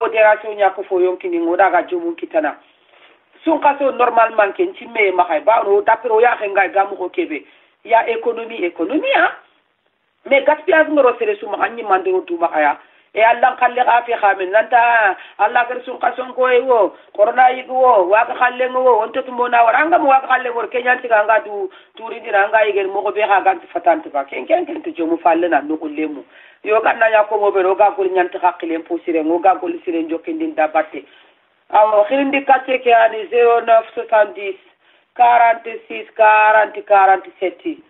modération nya ko fo yonkini ngoda ga jomu kitana sun kaso normalement ken cimme ma kay ba no tapiro ya khenga gamu ko kebe ya économie ha mais gaspillage ngoro sere suma anyi mandiro tuma kaya e Allah khalle afi khamen nanta Allah gar sun kason ko e wo corona yi wo wa ka khalle ngo on to mona waranga mo wa ka khalle wor kenya tiga nga du turi dina nga yigen mo ko be ha ganti fatante ba ken to jomu falle na no ko lemu yo kan na ya ko mo be ro ga ko nyanta hakkile posire ngo ga ko sire jokindin da batte aw khirindi katte ke ani 0970 46 40 47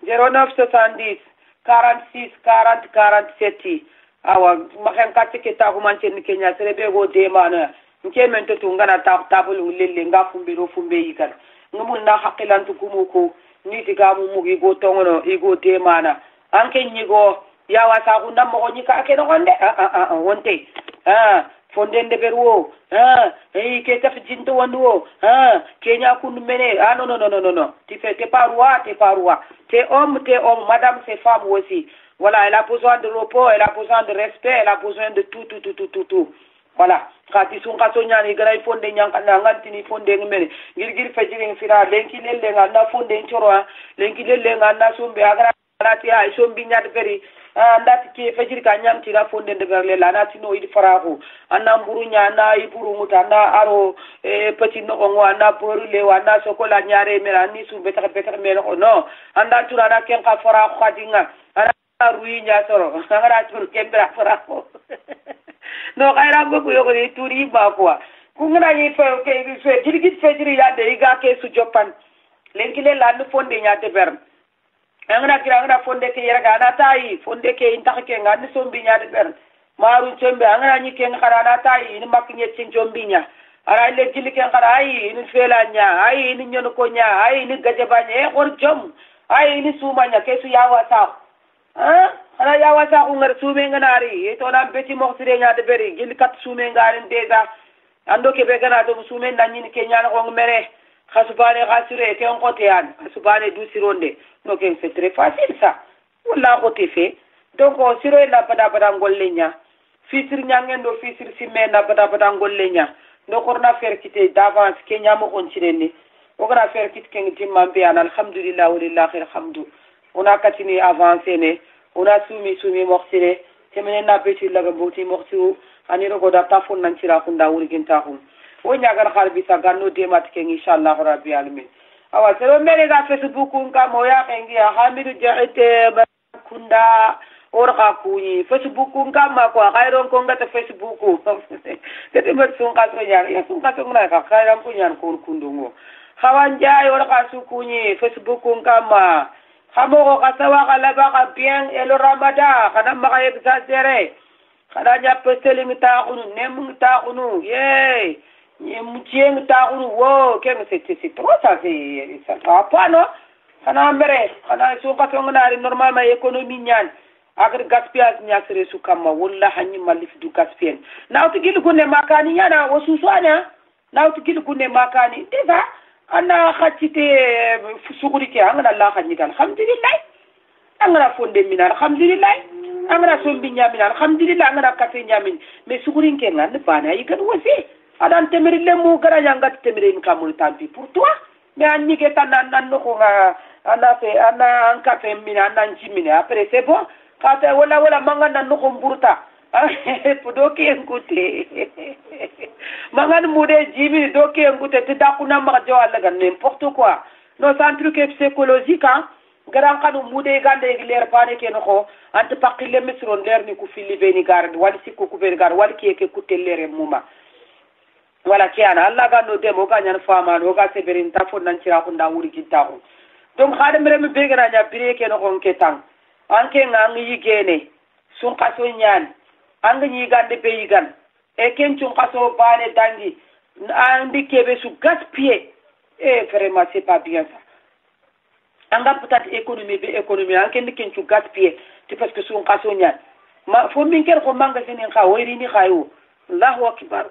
0970 46 40 47 awa maken katte ke ta ko manche ni kenya sere be go de mana nke men to ngana ta tabulu lelle nga fumbiro fumbe yikan ngumul na hakilan to kumuko ni diga mu mugi go tongono igo de mana anke nyigo ya wasa ko ndam mo nyika ake no gonde wonte fondende berwo ke taf jinto wonwo kenya kunu mene non tu fais t'es pas roi t'es homme madame c'est femme aussi. Voilà, elle a besoin de repos, elle a besoin de respect, elle a besoin de tout. Voilà. Kati sun kaso nyani gara fonde nyanka na ngantini fonde ngmene. Girgir fajiri fira lenki lelle ngana fonde nchoro lenki lelle ngana sombe agara lati ay sombi nyat beri ndati ki fajiri ka nyam tira fonde de berle la nati no idi farahu anna mburu nyana iburu muta na aro petit no ngo anna boru le wana sokola nyare mera ni su betak melo no anda turana ken ka farahu khadinga rui nya soro ngara tur kembra farako no kaira go ko yogo ni turi ba kwa kungra ni fe ke fe jirgit fe jiri ya de iga ke su jopan lenkile la no fonde nya de ber ngara fonde ke yera ga na tai fonde ke inta ke ngani sombi nya de ber maru chembe ngara ni ke ngara na tai ni maknye cin jombi nya ara le jili ke ngara ai ni fela nya ai ni nyono ko nya ai ni gajabanye hor jom ai ni suma nya ke su yawa sa ana ya wasa ko ngar sume nganari to na beti mo sire nya de beri gil kat sume ngaren deja ando ke be gana do sume ndanyi ni kenya ko ngmere khasubane khasire ke on kote yan khasubane du sironde no ke c'est très facile ça wala ko te fait donc siro la pada ngolle nya fisir nya ngendo fisir simme na pada ngolle nya do korna faire kité d'avance kenya mo on cireni o gana faire kit ken timman be an alhamdulillah walillahi alhamdu ona katini avancé ne ona sumi moxire temene na beti laga boti moxu ani rogo da tafon nan cira kunda wurgin taxum o nyagar xarbi sa ganno demat ke inshallah rabbi alamin awa sero mele ga facebook ka moya kengi hamidu jaite kunda orqa kuyi facebook ka ma ko khairon ko ngata facebook kete mer sun ka so ya sun ka so ngana ka khairan kunyan ko kundungo khawan jay orqa su kunyi facebook ka ma Khamo kasawa kalaba ka bien elo ramada kana maka exagere kana nya peseling ta kunu nem ta kunu ye mutieng ta kunu wo ke c'est trop ça va pas non kana mere kana su ka to ngana normalement économie nyan agri gaspillage nya sere su kama wallahi hanyi malif du gaspien nawti gil kunne makani yana wasu swana nawti gil kunne makani déjà ana khachite suguri ke angana Allah khanyikan alhamdulillah angana fonde min alhamdulillah angana sombi nyamin alhamdulillah angana kafe nyamin me suguri ke ngane bana yikan wasi adan temeri lemu gara yanga temeri kamul tampi pour toi mais anni ke tanan nan ko ana fe ana an kafe min ana njimine après c'est bon kata wala mangana no ko mburta doki engute mangan mude jibi doki engute te dakuna ma jo alla gan n'importe quoi no c'est un truc psychologique hein garan kanu mude gande leer paane ke no ko ante pakile misron leer ni ku fili beni garde wal sikku ku beni garde wal ki ke kutte leere muma wala kiana alla gando demo ganyan fama no ga seberin ta fon nan cira ko nda wuri kintaako donc khadem rem be gara nya bire ke no ko ke tang anke ngangi yigene sun kaso nyan anga nyi gande be yigan e kencun kaso bane dangi andi kebe su gaspiller et vraiment c'est pas bien ça anga peut-être économie anke ndi kencu gaspiller c'est parce que sun kaso nyan ma fo min ker ko manga senen ka wayri ni khayo Allahu akbar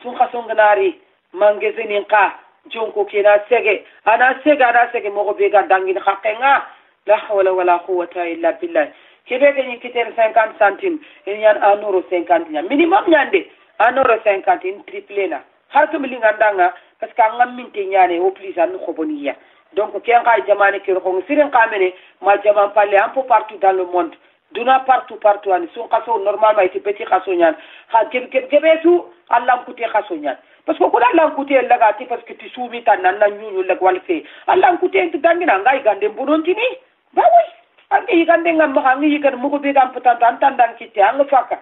sun kaso nganari manga senen ka jonko kena sege ana sege mo be ga dangi khakenga la hawla wala quwwata illa billah kebe ke ni kiter 50 centimes il y a 1 euro 50 nya minimum nyande anoro 50 in triple na har to mi ngandanga parce que ngam minti nyane o plus an khoboniya donc ken ka jamane ke ko sirin kamene ma jaman palle un peu partout dans le monde duna partout an sun kaso normalement iti petit kaso nyan ha kebe su Allah kuté kaso nyan parce que ko Allah kuté laga ti parce que tu soumis tan nan nyunyu lag walfe Allah kuté ti dangina ngai gande bonontini ba wi angi gande ngam ma ngi yikan mu ko be gam putan tan dan kitte ang fakka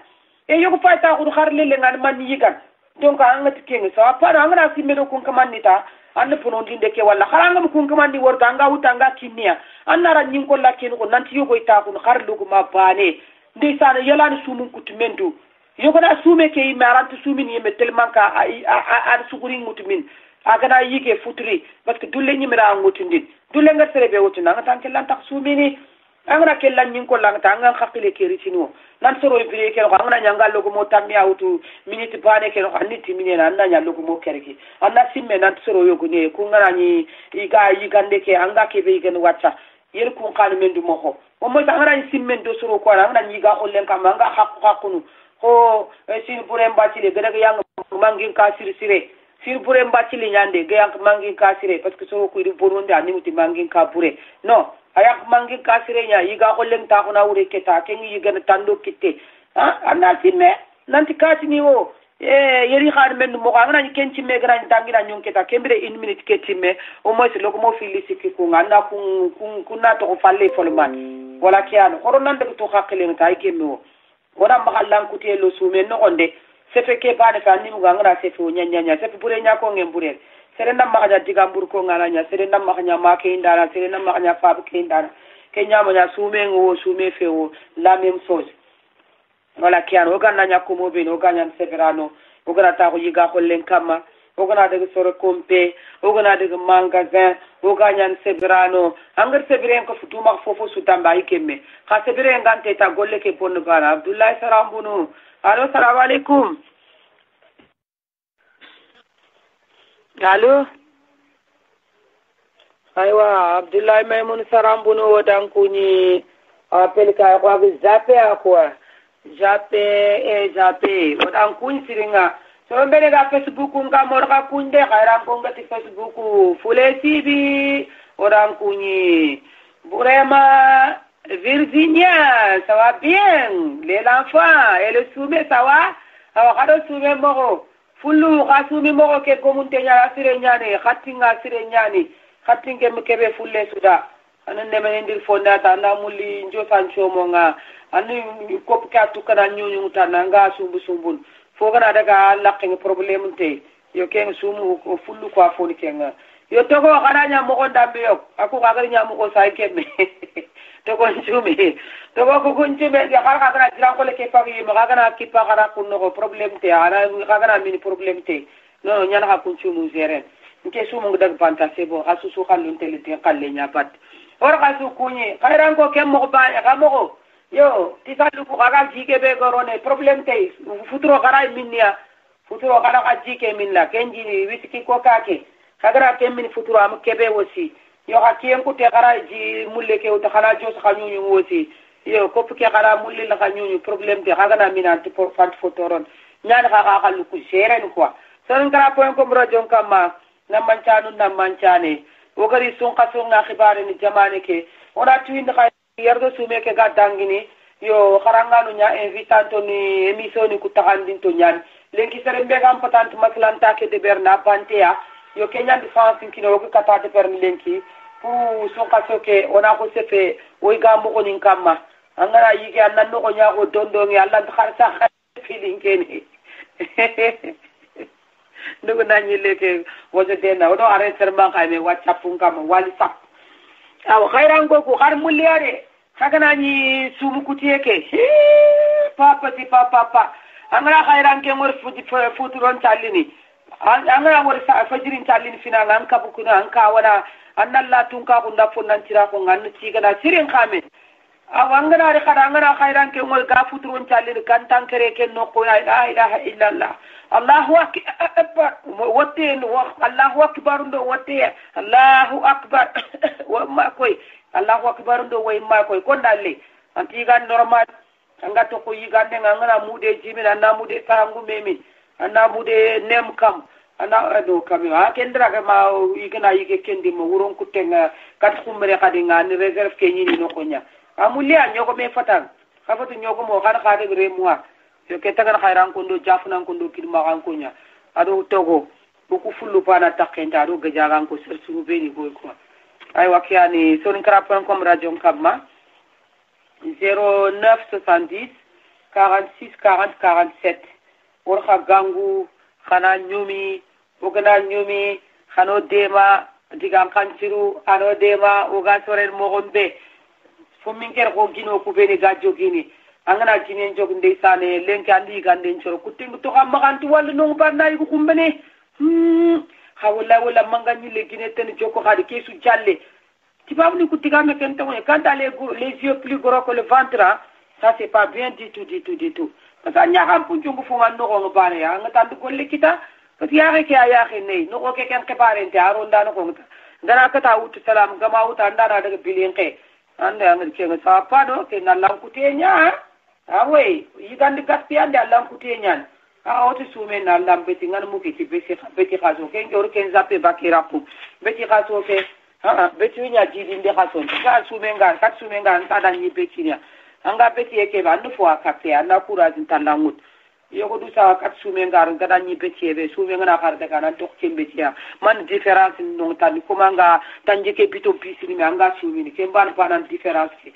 e yogo fayta ko xar lele ngan man yikan donc anga tikenga so apara anga simelo kun kamanita anna pono dinde ke walla xaranga mu kun kamandi worta anga utanga kinniya annara nyin ko lakin ko nanti yogo ita ko xar lugu ma bane ndi sana yelani sumun kutumendu yogo na sume ke imarantu sumin yeme tellement ka a suguri mutumin agana yike futuri parce que dulle nyimira ngutindin dulle nga serebe wutuna nga tanke lan tak sumini angana kellan nyin ko lang tanga khakile ke ritino nan soro ibire ke ko angana nyanga logo mo tammi autu minute bane ke ko aniti minena anna nya logo mo kerki anna simme nan soro yogo ne ku ngana ni iga ndeke ke anga ke be gen wacca yer ku kan mendu mo ko o mo angana ni simme do soro ko angana ni ga hollen kam anga hakunu ko sin pure mbachile gada yang mangin ka sire sir pure mbachile nyande ga yang mangin ka sire parce que soro ku ri bononde ani muti mangin ka pure no ayak mangi kasirenya yiga hollen ta kuna ure keta kengi yiga tando kitte ha anna simme nanti kasini wo yeri khar men mo ngana ni kenci me gran tangina nyon keta kembere 1 minute ketimme o mo se loko mo filisi ki ku ngana ku na to falle folman wala kiano horo nan de to khakle ta ikemmo wona mahallan ku telo sume no gonde sefe ke bane fa ni mo ngana sefe o nyanya sefe bure nya ko ngembure serenda makanya digambur ko ngalanya serenda makanya make indara serenda makanya fab ke indara kenya mo nya sume ngo sume fewo la même chose wala kian o ganna nya ko mo be no ganna severano o gana ta ko yiga ko len kama o gana de soro kompe o gana de magasin o ganna severano angar severen ko futuma fofo su tamba ikemme ka severen gante ta golle ke ponno bana abdullah sarambunu allo assalamu alaikum. Allo aywa Abdoulaye Maymoun Sarambuno wodan kuni appel ka ko zappe akwa zappe wodan kun siringa so mbele ga Facebook nga morga kunde khairan ko ngati Facebook fule sibi wodan kuni vraiment Virginia ça va bien l'enfant et le soumet ça va awa soumet moro fullu khasumi mo ke komunte nya sire nyane khatinga sire nyane khatinge mkebe fulle suda anan de men ndir fonda ta na mulli njo sancho mo nga anu kop ka tukana nyunyu tananga sumbun fo gana daga laqing problem te yo ken sumu fullu ko afoni kenga yo togo kana mo ko dambe yo aku ka gari nya mo ko sai kemme to ko njumi to ko ko njumi ya ka kana jiran ko le ke pagi mo ka kana ki pa kana kunno ko problem te ara ka kana mini problem te no nyana ka kun chumu zeren nke sumu ndag banta sebo asu su khalun tele te kalle nya pat or ka su kunyi khairan ko kem mo ba ka mo ko yo ti salu ko ka jike be gorone problem te futuro kara minnia futuro kara ka jike minna kenji witiki ko kake kagara kemmin futuro am kebe wosi yo hakien ko te kara ji mulle ke o ta kala jos khanyunyu wosi yo ko ke kara mulle la khanyunyu problem te kaga na minanti pour fant fotoron nyaan ka ka lu ku seren quoi son kara point ko bro jon kama na manchane o gari sun kaso nga khibare ni jamane ke ona tuinde kay yerdo sume ke ga dangini yo kharanganu nya invitanto ni emission ni ku takandin to nyan lenki sere mbega am patante maslanta ke de berna pantea yo kenya di fansin kino ko kata de per lenki pour son kaso ke ona ko sefe o ga mo ko nin kama angara yige annan no ko nya ko dondo ngi Allah kharsa feeling kene ndugo nanyi leke woje dena odo are serma kayme whatsapp ngam wali sap aw khairan go ko khar muliare sagana ni sumu kutiyeke papa ti papa angara khairan ke ngor futuron tallini angara ngor fajirin tallini fina ngan kabu kuna anka wana annalla tunka ko ndafo nan tira ko ngan ci gana sirin khame awangana re khadangana khairan ke ngol ga futuron tallini kan tankere ke no ko la ilaha illallah Allahu akbar wote Allahu akbar ndo wote Allahu akbar wa ma koy Allahu akbar ndo way ma koy ko dalle anti gan normal anga to ko yigande ngana mude jimina na mude sangu memi ana bude nem kam ana do kam ha kendra ga ma igana yige kendi mo wuron kutenga kat khumre khadi ngani reserve ke nyini no konya amulia nyoko me fatan khafatu nyoko mo khana khade re moi yo ke tagan khairan kondo jafnan kondo kidma kan konya ado togo buku fullu pana takenta ado gajagan ko sersu beni go ko ay wakiani sonin karapon radio kamma 0970 46 40 47 orxa gangu xana ñumi ogana ñumi xano dema digan kantiru ano dema oga soren mogombe fo min ker ko gino ku beni ga jogini angana jinen jog ndeysane lenki andi gande coro kutingu to xam maganti walla no barna yi ko kumbene wala manga ñile gine ten joko xadi kesu jalle tibabni ku tigame ken taw quand les yeux plus gros que le ventre ça c'est pas bien du tout parce que nya xam ku jungu fu nga no ko bane ya nga tandu golle kita parce que yaake ya ne no ko ke ken xebaren te aro ndana ko ngara ka ta wutu salam gama wuta ndana daga bilin ke anda ngi ke sa pa do ke na lam ku te nya awe yigandi gaspiande Allah ku te nya a otu sume na lam beti ngana mu ke ti beti khaso ke ngor ken zappe bakira ku beti khaso ke beti nya jidi nde khaso ka sume ngan ta dan yi beti nya anga beti eke ba ndu fo akate ana courage talangut yoko du sa kat sume ngar ngada nyi beti be sume ngana kharde kana tok beti ya man difference no tan ko manga tanje ke bito pisini me anga sume ni ke ban panan difference ke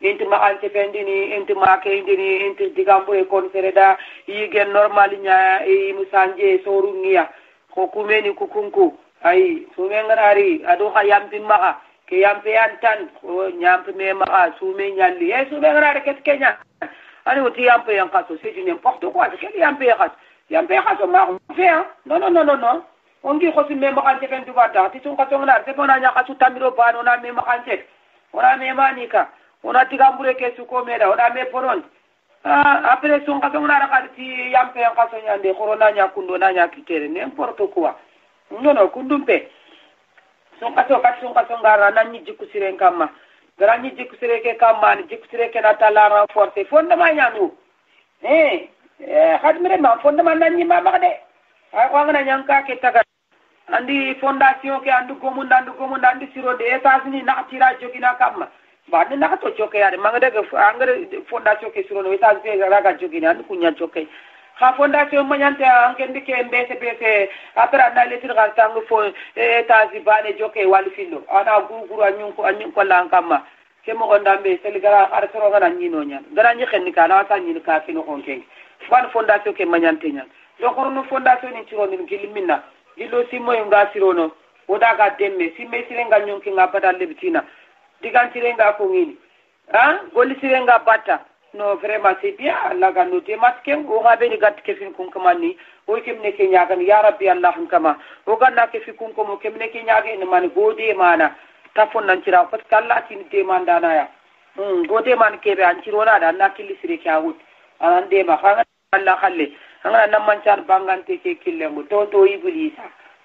enti ma ante pendini enti ma ke indini enti digambo e konsereda yigen normal nya e musanje soru niya ko kumeni kukunku ai sume ngarari ado khayam maka ke yampe yantan nyampe me maka sume nyalli e sume ngarari ket kenya ani oti yampe yang kaso c'est du n'importe quoi c'est que yampe kaso ma fait non on dit ko sume maka ante pen dubata ti sun kaso ngana c'est bona nya kaso tamiro bano na me maka ante ona me manika ona tigambure ke suko meda ona me poron après sun kaso ngana ka ti yampe yang kaso nyande corona nya kundo na nya kitere n'importe quoi non kundumpe sun kaso ngara nanyi jikusire kamma garanyi jikusire ke kamma ni jikusire ke natala renforcer fondement nyanu khadmire ma fondement nanyi ma magde ay ko ngana nyanka ke taga andi fondation ke andu komunda andi siro de États-Unis na tira jogina kamma ba ni na to joke yare mangade ke angare fondation ke siro no États-Unis raga jogina andu kunya joke ha fondation manyante angendi ke mbese après na letir ga tangu fo États-Unis bane joke wal fillo ana guruguru anyun ko lankama ke mo ondambe seligara ar soro ngana nyino nyan gara nyi xenni ka na ta nyini ka fino konke ban fondation ke manyante nyan do ko no fondation ni tiro ni gilimina gilo simo nga sirono oda ga demme simme sirenga nyonki nga badal lebitina digantire nga ko ngini goli sirenga bata no vraiment c'est bien Allah ga no temasken o ga be ni gat ke fin kun kamani o kemne ke nyaga ya rabbi Allah kama o ga na ke fi kun ko mo kemne ke nyaga en man gode mana ta fon nan tira parce que Allah tin demanda na ya gode man ke be an tiro na da na kili sire ke awut an de ma fa Allah khalle anga nan man char bangante ke kille mo to iblisa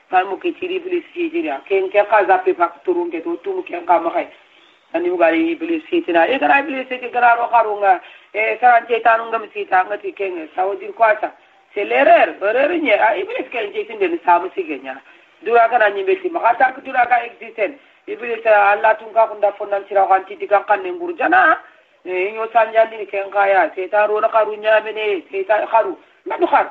kan mo ke tiri iblis ci dira ken ke ka zappe pak turun ke to tumu ke ka ma khay ani ugari iblis sitina e gara iblis ke gara ro kharunga e saran cetanu ngam sita ngati ken sawdir kwata c'est l'erreur nye a iblis ke je tinde ni samu sigenya dura kana nyimbe ti makata ku dura ka existen iblis Allah tun ka kunda fonnan sira kanti diga kanne ngurjana e nyo sanjandi ni ken kaya setaro na karunya bene seta kharu madu khar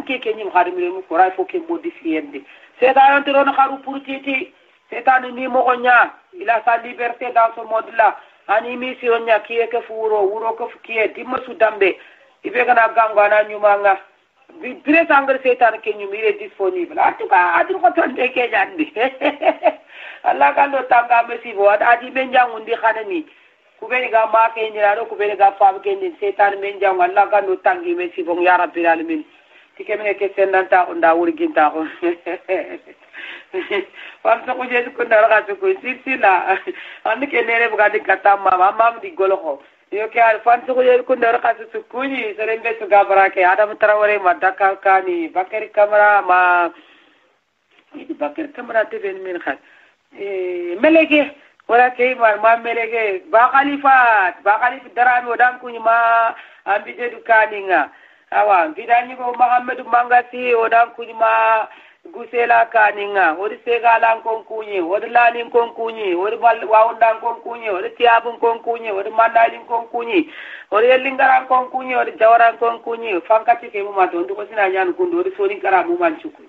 ke nyim khari mi mu ko ray fo ke modifier de setaro na kharu pour titi setane ni mo gonya il a sa liberté dans ce monde là ani mission nya kiye ke wuro ko kiye dimma su dambe ibe kana ganga na nyumanga bi dire sangre setan ke nyumi est disponible en tout cas adul ko ton de ke jandi Allah kan do tanga mesi bo adi ben jangundi khanani ku be ga ma ke nyira do ku be ga fa ke ni setan men jang Allah kan do tangi mesi bo ya rabbil alamin tikemene ke sendanta onda wuri ginta ko pam so ko jesu ko ndara ka ko sila andi ke nere buga di kata mama di goloko yo ke al fan so ko jesu ko ndara ka su kuni serembe su gabara ke adam tarawore madaka kani bakari kamera ma idi bakari kamera te ben min khat meleke wala ke ma meleke ba khalifa darami odam kuni ma ambi jedu kaninga awa bidani ko Muhammadu Mangasi odan kunima gusela kaninga odi segala konkunyi odi lani konkunyi odi waundan konkunyi odi tiabun konkunyi odi mandalin konkunyi odi elingara konkunyi odi jawaran konkunyi fankati ke muma to nduko sina nyan kundu odi soni kara muma chuku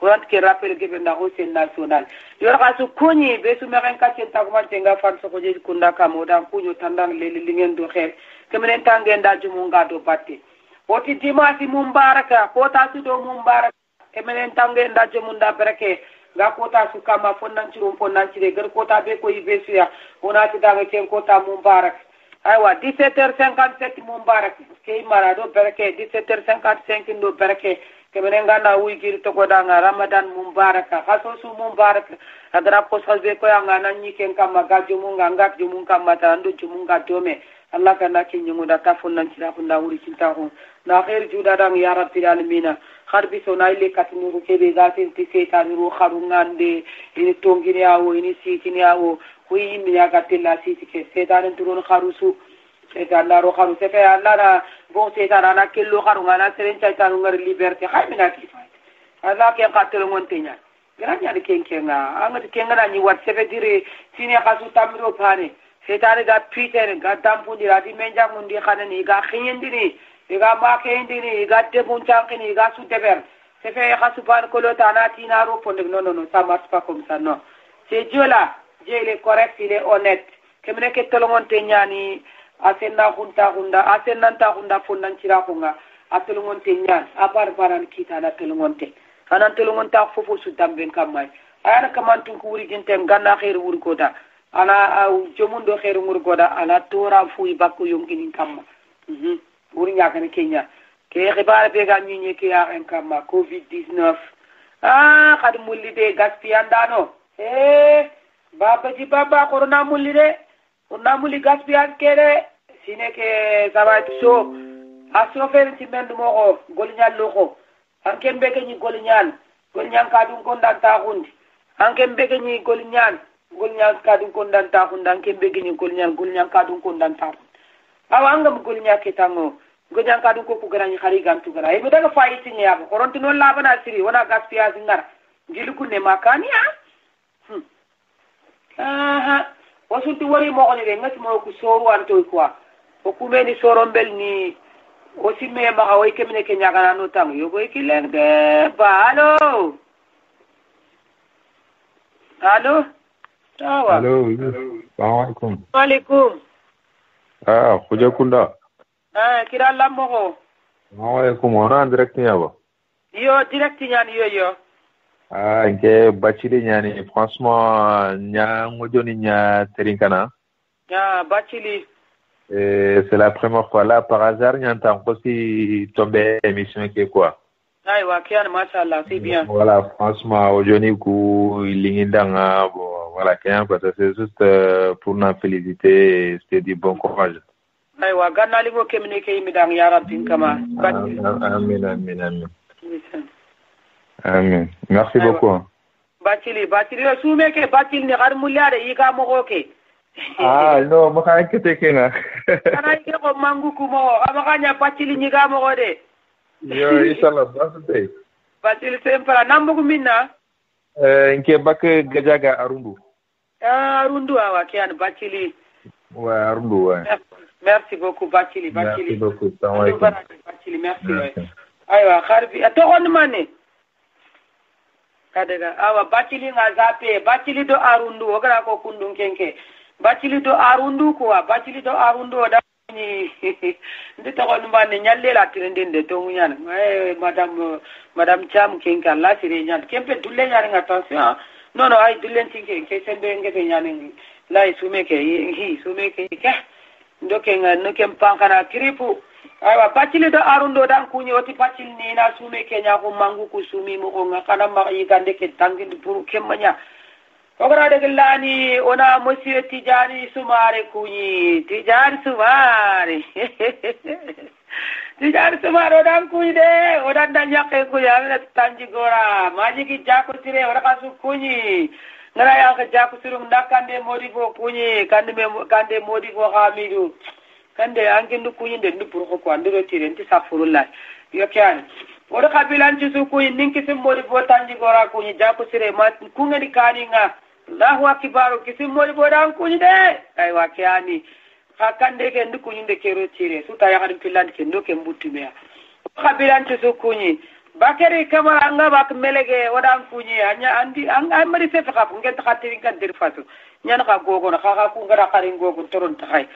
orant ke rappel ke benda ho sen national yor kasu kunyi besu meren kachen taguma tenga fan so ko je kunda kamodan kunyo tandang leli lingen do xel kemenen tangenda jumunga do batte oti dimasi mumbaraka kota su do mumbaraka emenen tange ndaje munda bereke ga kota su kama fonnan cirum fonnan cire gar kota be ko yibe suya ona ti dange ken kota mumbarak aywa 17h57 mumbarak ke marado bereke 17h55 do bereke kemenen gana wigir to ko danga ramadan mumbaraka kaso su mumbarak adra ko salbe ko yanga nanyi ken kama ga jumunga ngak jumunga mata ndo jumunga dome Allah kana kin yungu da tafun nan kira kun da wuri cinta ko na khair juda dang ya rabbil alamin harbi so na ile katinu ko kebe gatin ti setan ru kharungande ini tongini awo ini sikini awo hui mi ya gatilla sitike setan turun kharusu setan la ro kharu sefe Allah na bon setan ana kello kharungana seren caitan ngar liberté khaymina ki Allah ke qatel ngontenya granya de kenkenga angati kenga ni wat sefe dire sini khasu tamiro pane setane ga Peter ga dampundi rati menja mundi khanani ga khiyendini ga makendini ga debun chankini ga suteber c'est fait khasuban kolota na tinaro pondek non ça marche pas comme ça non c'est Dieu là Dieu il est correct il est honnête kemene ke tolongonte nyani asenna hunta hunda asenna ta hunda fonnan cira kunga atolongonte nyan apar paran kita na tolongonte anan tolongonta fofo su damben kamay ayana kamantun ko wuri jintem ganna khair wuri kota ana jomundo khairu murgoda ana tora fuyi bakku yongini kamma wuri nyakane Kenya ke xibaar be ga ñi ke ya en kamma covid 19 khad mulli de gaspiandano baba ji baba corona mulli de corona mulli gaspian kere sine ke zawat so aso fer ci mendu moko golñal loko anken be ke ñi golñal ka dum ko ndanta hundi anken be ke ñi golñal kadun kondanta hundan kembe gini golnyang kadun kondanta awanga golnya ketango golnya kadun ko kugarani khari gantu gara e daga faiti nya ba koronti non labana siri wana gaspia zingar gilu kunne makani wasunti wari mo ngani ngati mo ku soru anto kwa o kumeni sorombel ni o simme ma awai kemene kenya kana no tang yo boy kilen de ba allo Hello, assalamualaikum. Waalaikum. Khuja kunda. Kira lammo. Assalamualaikum. Wana direct nyaba. Yo direct nyani yo. Nke bachili nyani franchement nya ngojoni nya terinkana. Bachili. C'est la première fois là par hasard nyanta aussi tombé émission qui quoi. Aywa kian machallah c'est bien. Voilà, franchement aujourd'hui ku lingindanga bon voilà kian quoi ça c'est juste pour nous féliciter et c'est du bon courage. Aywa ganna lingo kemne ke imidang ya rabbi kama. Amin. Merci beaucoup. Bachili sume ke bachil ni gar mulyade yiga mo ke. Non, mo ka kete kenga. Ana ke ko mangu kumo amakanya bachili nyiga mo de. Yo inshallah basate. Bachili sempara nambugu minna. Nke bak gajaga Arundu. Arundu awa kian bachili. Ouais, Arundu ouais. Merci beaucoup Bachili. Merci beaucoup. Bachili merci. Aywa kharbi atogon mane. Kadega awa Bachili ngazape Bachili do Arundu ogara ko kundun kenke. Bachili do Arundu quoi Bachili do Arundu da ni ndi togon mane nyalle la tirendende to munyana madame Cham kenka la sire nyan kempe dulle nyari attention non ay dulle tinke ke sembe ngete nyani la sumeke sumeke ke ndoke no kem pankana kripu aywa Bachili do Arundo dan kunyi oti Bachili ni na sumeke nya ko mangu ku sumi mo ko ngakana ma yigande ke tangindi pour kemmanya ogara de lani ona monsieur Tijani Sumare kunyi Tijani Sumare dan kunyi de odan dan yakke ku ya tanji gora maji ki jako tire ora kasu kunyi ngara ya ka jako sirum ndakande modibo kunyi kande modibo hamidu kande angindu kunyi de ndupur ko ko andiro tire nti safurullah yo kyan wala kabilan ci su ku nin kisim modi bo tanji gora ku ni jako sire ma ku ngani kani nga Allahu akbar kisim modi bo dan ku ni de ay wa kyani hakande ke nduku ni de kero tire su ta yakari pilan ke ndoke mbutume kabilan ci su ku ni bakari kamara nga bak melege wadan ku ni anya andi an mari se fa ku ngent khatiri kan dir fasu nyana ka gogo na ka ku ngara karin gogo toron ta hay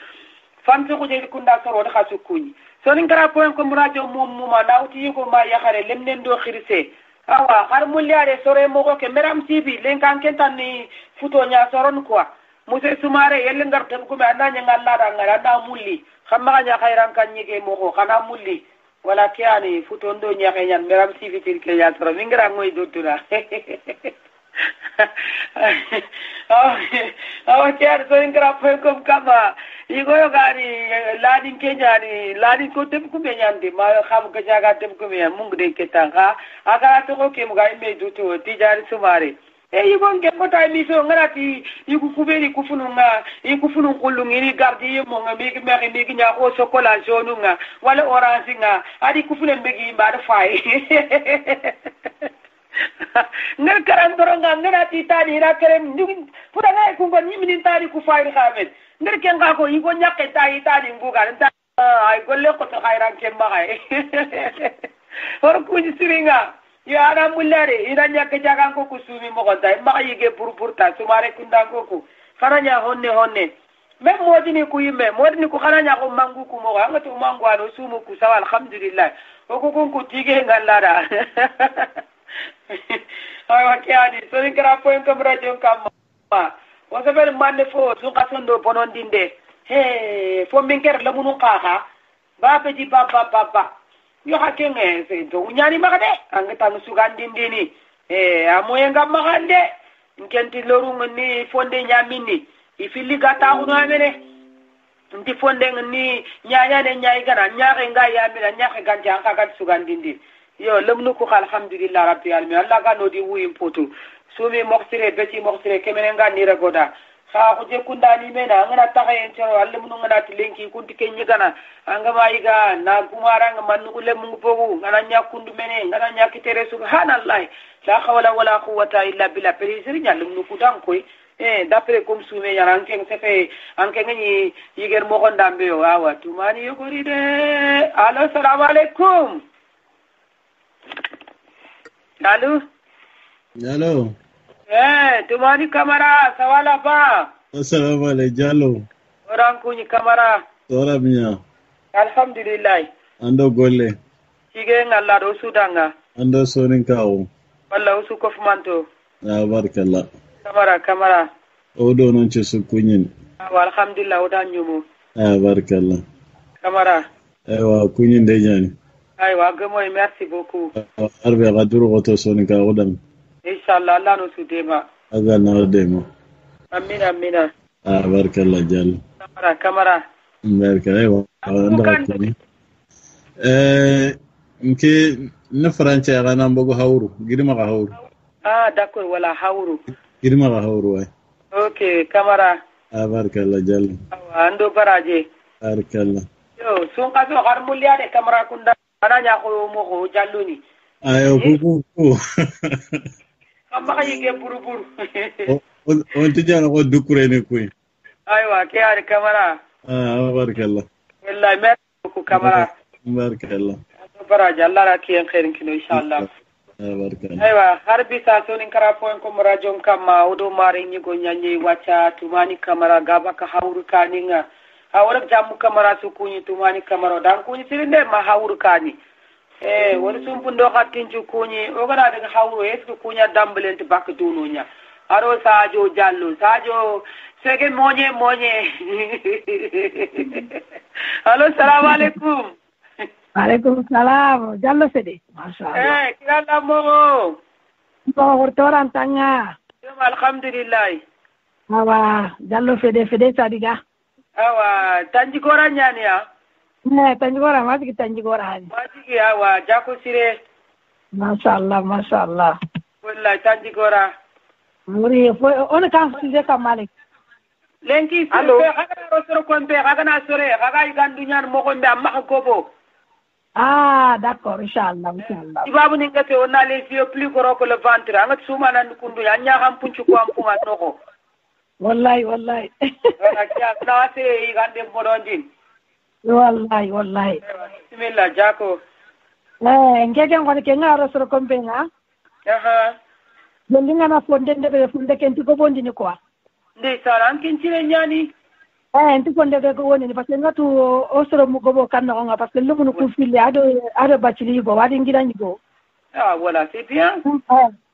fam su ku je kunda soro da khasu ku ni sonin kara point ko murajo mumma nawti ko ma yakhare lemnen do khirise awa har mulyare sore mo ko ke meram tibi len kan kentan ni futo nya soron quoi muse sumare yelle ngar tem ko be ananya ngalla da ngara na mulli xamma nya khairan kan nyige mo ko kana mulli wala kiani futo ndo nya khayan meram tibi tir ke ya soro mingra ngoy dotura awa kiar sonin kara point ko kama igoyo gani ladin kenyani ladin ko tem ko menyande ma xam ga jaga tem ko men mung de ketanga aga to ko kem ga me duto tijari sumare yigo ngem ko tay mi so ngarati yigu kuberi kufununga ikufunu kulungi ni gardi mo nga mi meri mi nya ko sokola jaune nga wala orange nga adi kufune mbegi mbar fay ngar karam doronga ngarati tani ra kerem ndugi fuda ngay ku ngon nyimini tani ku fay xamet ngar ken ga ko yigo nyakke tay tani mbuga nta ay golle ko to khairan kem ma ay hor ku ni siringa ya ana mulare ina nyakke jagan ko ku sumi mo ko tay ma yige pur ta sumare kunda ko ku faranya honne même modini ku yimme modini ku xananya ko mangu ku mo ga ngatu mangu ano sumu ku sawa alhamdulillah ko ku tige ngallada ay wakiani so ni kara point ko radio kam o saber manne fo su kasondo bonon dinde he fo min ker lamunu qaha baba di baba yo hakenge se do nyani magade anga tanu sugan dindini amoye ngam magande ngenti loru ngani fonde nyamini ifili gata uno amene ndi fonde ngani nyanya ne nyai gana nyaake ngai yamira nyaake ganje anga gat sugan dindi yo lamnu ko alhamdulillah rabbil alamin allah ga no di wuyi poto sumi moxtire beti moxtire kemene nga ni regoda ha ko je kundani mena ngana taxayen cero alle mun ngana tilenki kunti ke nyigana anga mayiga na kumara nga man ko lemu pogu ngana nyakundu mene ngana nyakitere subhanallah la hawla wala quwwata illa billah perisiri nyalum nu kudan koy d'après comme sume yana anken sefe anken ni yiger mo gondambe yo awa tumani yogori de allo assalamu alaikum Allo. Tumani kamara sawala ba. Assalamu alaikum Jallo. Orang kunyi kamara. Tora miya. Alhamdulillah. Ando golle. Sige ngalla do sudanga. Ando sonin kawo. Walla usu kofmanto. Barkallah. Kamara. Odo non ce su kunyin. Alhamdulillah odan nyumu. Barkallah. Kamara. Wa kunyin de jani. Aywa gamoy merci beaucoup. Arbe gaduru goto sonin kawo dam. Inshallah Allah no sudema. Aga na demo. Amina. Barkallah Jallo. Kamara. Barkallah. Ando kunyin. Nke na France ya na mbogo hauru. Girma ka hauru. D'accord wala hauru. Girma ka hauru wai. Okay, kamara. Barkallah Jallo. Ando baraje. Barkallah. Yo, sun kaso har mulya de kamara kunda ana nya ko mo ko jalluni. Ayo ku. Amma yige buru. On tijana ko dukure ne kuy. Aywa ke ar kamara. Barkallah. Wallahi merci beaucoup kamara. Barkallah. Baraje Allah ra kiyen khairin kino inshallah. Barkallah. Aywa har bisa sonin kara point ko radio kamma odo mari nyigo nyanyi wacha tumani kamara gaba ka hauru kaninga. Awara jamu kamara su kunyi tumani kamara dan kunyi sirinde ma hauru kani. Wani sumpundo khatinju kunyi ogana daga hauru esku kunya dambelent bak dununya. Aro sajo jallo sajo sege monye. Halo assalamu alaikum. Waalaikum salam. Jallo sede. Masyaallah. Kira mo. Ko hortoran tanya. Alhamdulillah. Awa jallo fede sadiga. Awa tanjigora nyani ya? Tanjigora masiki tanjigora hani. Masiki awa jako sire. Masyaallah. Wallahi tanjigora. Muri on kan sije kamalik. Lenki sire haga rosoro konbe haga na sore haga igandu nyan mo konbe amma kobo. Ah, d'accord, Inch'Allah, Inch'Allah. Ibabu ningate on a les yeux plus gros que le ventre. Angat suma nan kundu ya nya ham punchu ko am punga noko. Wallahi, wallahi. Wala kya na se igande modondin. Wallahi. Bismillah jako. Ngeke ngone ke ngara soro kompenga. Aha. Ndinga na fonde ndebe fonde kenti ko bondi ni kwa. Ndi saran kinchire nyani. Nti fonde ko woni ni parce que ngatu o soro mu gobo kan no nga parce que lumu ku fili ado bachili go wadi ngira ni go. Ah voilà, c'est bien.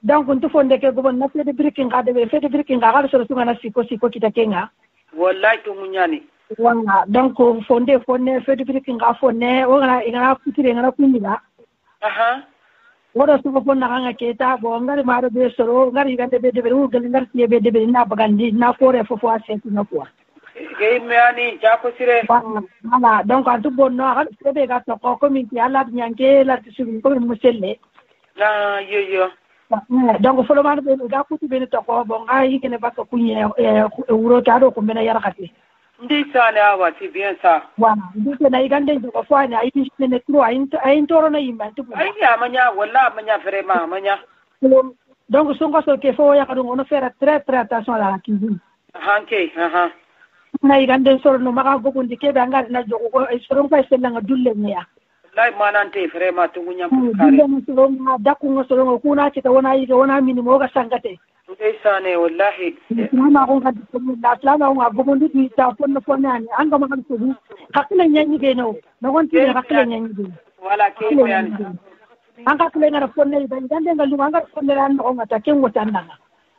Donc nti fonde ke gobo na fede brikin ga de fede brikin ga ga soro tunga na siko kita kenga. Wallahi to munyani. Wanga donc fonde fede brikin ga fonne o ngana kutire ngana kundiga. Aha. Wodo suko fonna kanga keta bo ngari maro be soro ngari gande be de u gal ngar tiye be de na bagandi na fore fofo asetu na kwa. Geimani jako sire. Voilà, donc en tout bon no sebe ga to ko min ki ala nyange la tisumi ko muselle. Na yo. Donc folo man be ga kutu be to ko bon ga yi kene ba ko kunye euro ta do ko mena yara khati. Ndi sana awa c'est bien ça. Voilà, ndi ke na igande ko fo ani ay ti ne tro ay toro na yimba tu. Ay ya manya walla manya vraiment manya. Donc son ko so ke fo ya ka do no faire très attention à la cuisine. Hanke, aha. Na igande soro no maka go kundi ke banga na jogo ko soro ko sella nga dulle nya. Wallahi manante vraiment tungu nyam Dulle kare. no soro ma dakku ngo soro ko na ci ta wona yi wona mini mo ga sangate. Ndeysane wallahi. Mama ko ngadi ko la slama ko go mondi di ta fonna ani anga ma kan sudu hakile nyanyi be no no gon ti hakile nyanyi be Wala ke yani. anga kile ngara fonne ba ngande ngal lu anga fonne ran ko ngata ken wotanda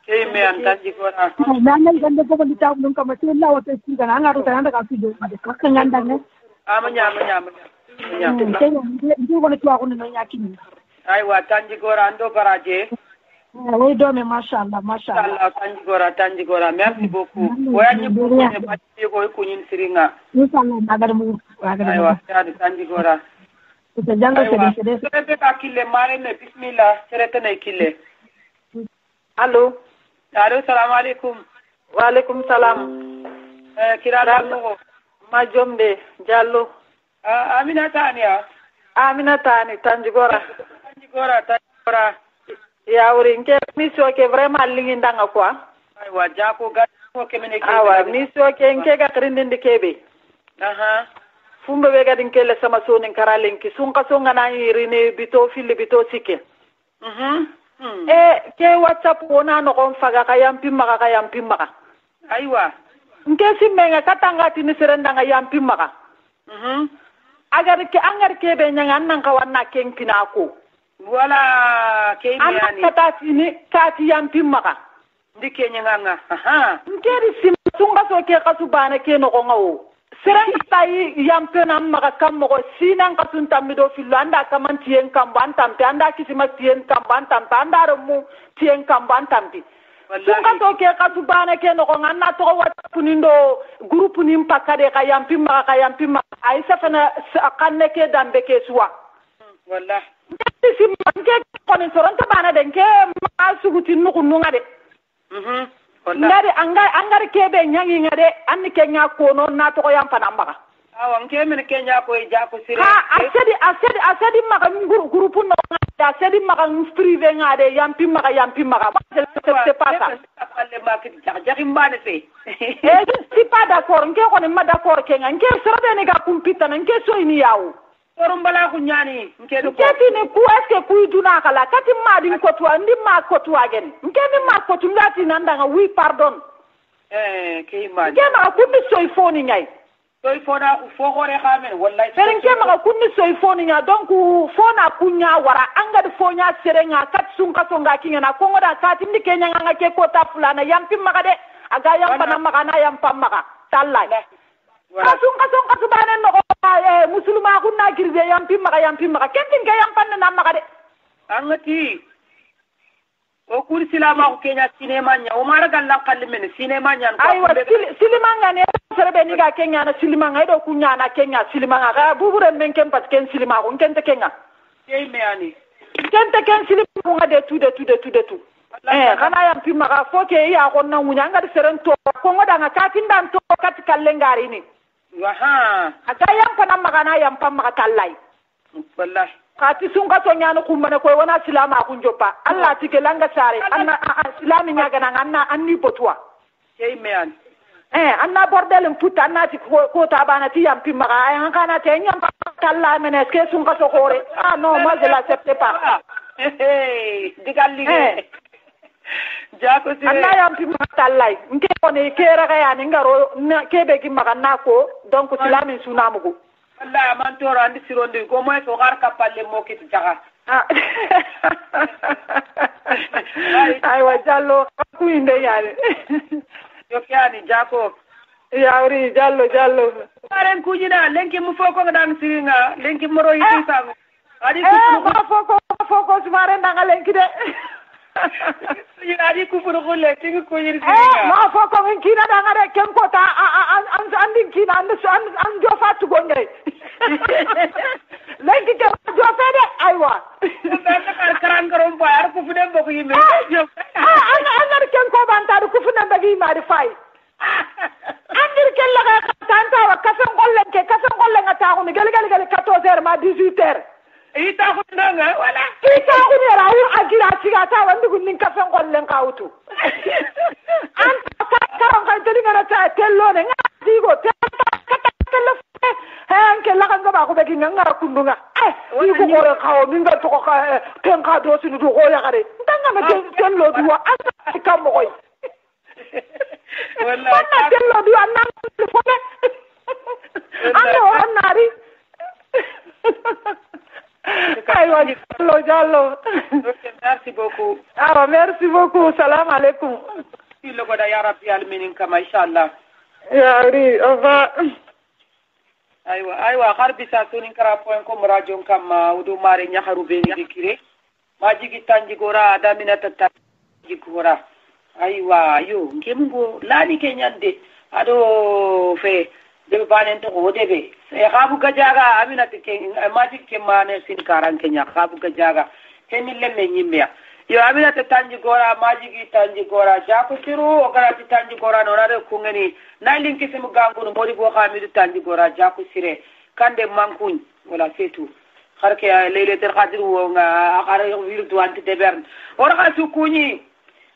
Ke me an tanji kona. na nan gande ko di ta dum kam ti la wote ti kana anga ru tan ka fi do ma de ka nganda ne Amanya. ndi ko ne tuwa ko no nyakini Aywa tanji gora ando baraje. oui do me mashallah Allah tanji gora merci beaucoup. Waya bu ne pati ko kunyin siringa. inshallah nagar mu Aywa tanji gora. to janga sede Sere ka kille mare ne bismillah sere tane kille. Allo, Salam alaikum. wa alaikum salam. Kira no. Ma jombe Diallo. Amina tania. Amina tani Tanjigora. Tanjigora. Ya wuri nke mission ke vraiment lingindanga quoi. Aywa jako ga ko kemene ke. Awa mission ke nke ga trindindi kebe. Aha. Fumbe be ga dinkele sama sonin karalenki sun kaso ngana yirine bito fili bito sike. Ke WhatsApp wona no kon faga kayampi maka. Aywa. Nke simmenga katanga tini serendanga yampi maka. Agar ke be nyanga nan ka wanna ken pinako. Wala ke mi yani. Kata tini kati yampi maka. Ndike nyanga. Aha. Nkeri sim sunga so ke kasu bana ke no ko ngawo. Serang tai yampe na maka kam ko sinan kasun tamido fillo anda kaman tien kam bantampe anda kisima tien kam bantampe anda mu tien kam bantampe. Sunga to ke kasu bana ke no ko nganna to WhatsApp nindo groupe nim pakade ka yampi maka ay safana kanne ke dambe ke suwa. Wallahi. Sim ke konin soronta bana den ke ma suguti nuku nunga de. Ngari angari kebe nyangi ngade anni kenya kono na to yam panamba. Awa ngeme kenya ko jako sire. Asedi maka groupe no asedi maka privé ngade yampi maka. C'est pas ça. Si pas d'accord, nge ko ne ma d'accord kenga nge sorobe ne ga kumpita nge so ini yawo. Sorumbala ku nyani nke do ko. Kati ne ku eske ku iduna kala kati ma din ko to andi ma ko to agen. Nke ni ma ko to ngati nanda nga oui pardon. Ke imani. Nke ma ku mi so ifoni ngai. So ifona fo gore khamen wallahi. Pero nke ma ku mi so ifoni nya donc fona kunya wara anga de fonya serenga kat sun ka so nga kinga na ko ngoda kati ndi kenya nga ke ko ta fulana yampi maka de aga yampa na maka na yampa maka tallai. Kasung bana no musulma kunna girbe yampi maka kentin ga yampan na maka de angati o kuri silama ko kenya sinema nya o mara gal lankal men sinema nya ko aywa silima nga ne serbe ni ga kenya na silima nga do kunya na kenya silima nga ga bubure men ken pas ken silima ko kente kenyaey me ani kente ken silima ko nga de tu kana yampi maka foke ya ko na munya nga de seren to ko ngoda nga katindan to kat kallengari ni waha aga yampa na maka tallai wallahi kati sunga to nyano kumane ko wana silama ku njopa Allah tike langa sare anna silami nyaga na anna anni botwa kay mean anna bordel puta anna ti ko tabana ti yampi maga ay kana te nyam kala menes ke sunga to hore non moi je l'accepte pas digalli jako sire anna yampi matallay nke woni kera ga yani ngaro kebe gi maga nako donc silami sunamugo Allah man toro andi sironde ko moy so gar kapalle mo kiti jaga ay wa jallo ku inde yaade yo kyani jako yawri jallo paren kujina lenki mu foko ngadang siringa lenki moro yiti sang adi ku foko sumare ndanga lenki de adi ku furu le tingu kujiri siringa ma foko ngi kina ndanga de kem ko ta andin kina and do fatu gonge lenki ke do fede aywa karan karom pa ar ku fudem boko yime anar ken ko banta ku fudem bagi mari fay andir ken la tanta wa kasan gollen ta ko ni gal 14h ma 18h ita ko ndanga wala ita ko ni rawu agira tiga ta wandu gunnin kasan gollen kawtu an karam kan teli ngara ta tello ne ngati go tello ke la kan ba ko be ngara kundunga ni ko gore kawo min ga to ko ten ka do sunu do ko ya gare ndanga ma ten lo duwa an ka mo koy wallahi na ten lo duwa nan ko be an o nari aywa jallo merci beaucoup merci beaucoup salam alaikum ilo ko da ya rabbi alminin kama inshallah ya ri ova aywa harbi sa sunin kara point com radio kam udu mare nyaharu be ni dikire majigi tanji gora damina tata jikora aywa yo ngemgo lani kenyande ado fe de banen to odebe e khabu gajaga amina tike majigi ke mane sin karan kenya khabu gajaga kemi lemme nyimbe yo amina tanji gora majigi tanji gora jako siru ogara tanji gora no rare kungeni na linki simu gangu modi bo khamidu tanji gora jako sire kande mankun wala setu harke leyle ter khadir wo nga akara wirdu anti debern ora khasu kuni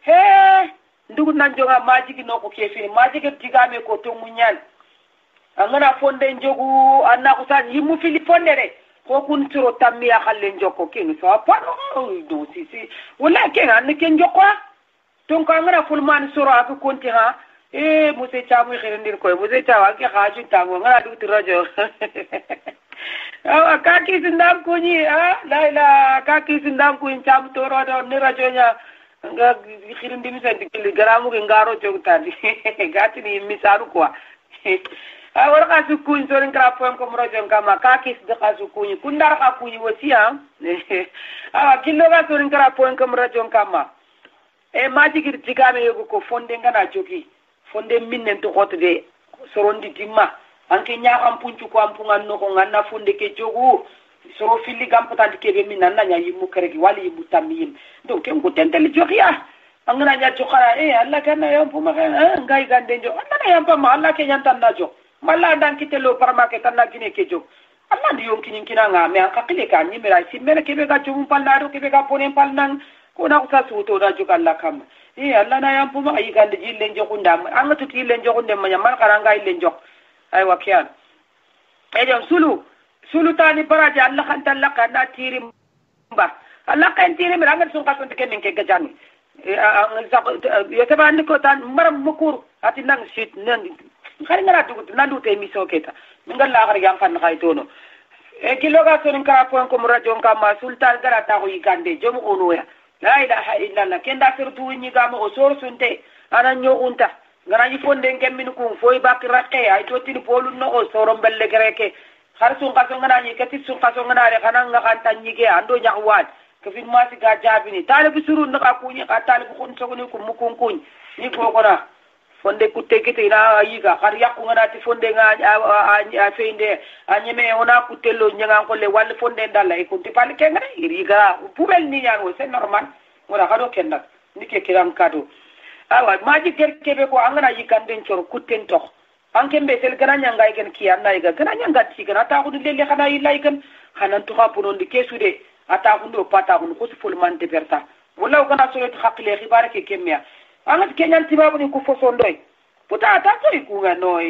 he ndugu nanjonga majigi noko kefini majigi digame ko to munyan angana fonde njogu anna ko san yimu fili fondere ko kun turo tammi ya khalle njoko king so pano do sisi wala ken an ken njoko ton ko ngara fulman suro ak konti ha muse chamu khirindir ko muse chawa ke khaju tango ngara du radio awa kaki sindam kunyi la kaki sindam kuin cham toro do ni radio nya nga khirindi mi sen dikili garamu ke ngaro jogtadi gati ni misaru quoi awar ka su kun sorin krapon ko mrojon kama kaki de ka su kun kundar ka kun wasi ha awa killo ga sorin krapon ko mrojon kama maji gir tigame yogo ko fonde ngana jogi fonde minnen to hoto de sorondi dimma anke nyaakam punchu ko ampungan no ko nganna fonde ke jogu soro fili gam patandi kebe minna nanya yimu keregi wali yimu tamim donc ken ko tentel jogiya angana nya jokara alla kana yam puma ngai gande jo andana yam pama alla ke nyantanda jo malla dan kitelo parmake tanna gine ke jo alla ndi yom kinin kinanga me an kakile ka ni mera simmere kebe ga jum pallado kebe ga ponen palnan ko na ko sasu to da jo alla kam alla na yam puma ay gande jillen jokunda anga tuti len jokunde manya man karanga len jok ay wakian jam sulu tani baraji alla kan talaka na tiri mba alla kan tiri mi ranga sun kason tike min ke gajani yo tabani ko tan maram mukur ati nang sit nang khari ngara dugu nandu te mi soketa mingal la khari yang kan khay tono kilo ga sonin ka point ko radio ka ma sultan gara ta ko yigande jom ono ya la ilaha illallah kenda surtu ni ga mo sor sunte ana nyogunta ngara yi fonde ngem min ko foy bakirake ay totini polun no o sorom belle greke har sun kaso ngana ni kati sun kaso ngana re kana nga kan tanyige ando nyakwan ke fin masi ga jabini talibu surun na kunyi ka talibu kun sogoni ku mukun kun ni ko kona fonde ku tekete ina yiga har yakku ngana ti fonde nga a feinde anyeme ona ku tello nyanga ko le wal fonde dalla e ku ti pal ke ngara yiga pubel ni nyaan wo c'est normal wala kado kendak ni ke kiram kado awa maji kebe ko angana yikanden chor kutten tok anke mbesel gana nyanga iken kiyanna iga gana nyanga ti gana ta ko lele khana illa iken hanan to hapunon di kesu de ata hundo pata hun ko ful man de berta wala ko na solo hakle khibare ke kemya angat kenyan tibabu ni ku foso ndoy puta ata to ku ga no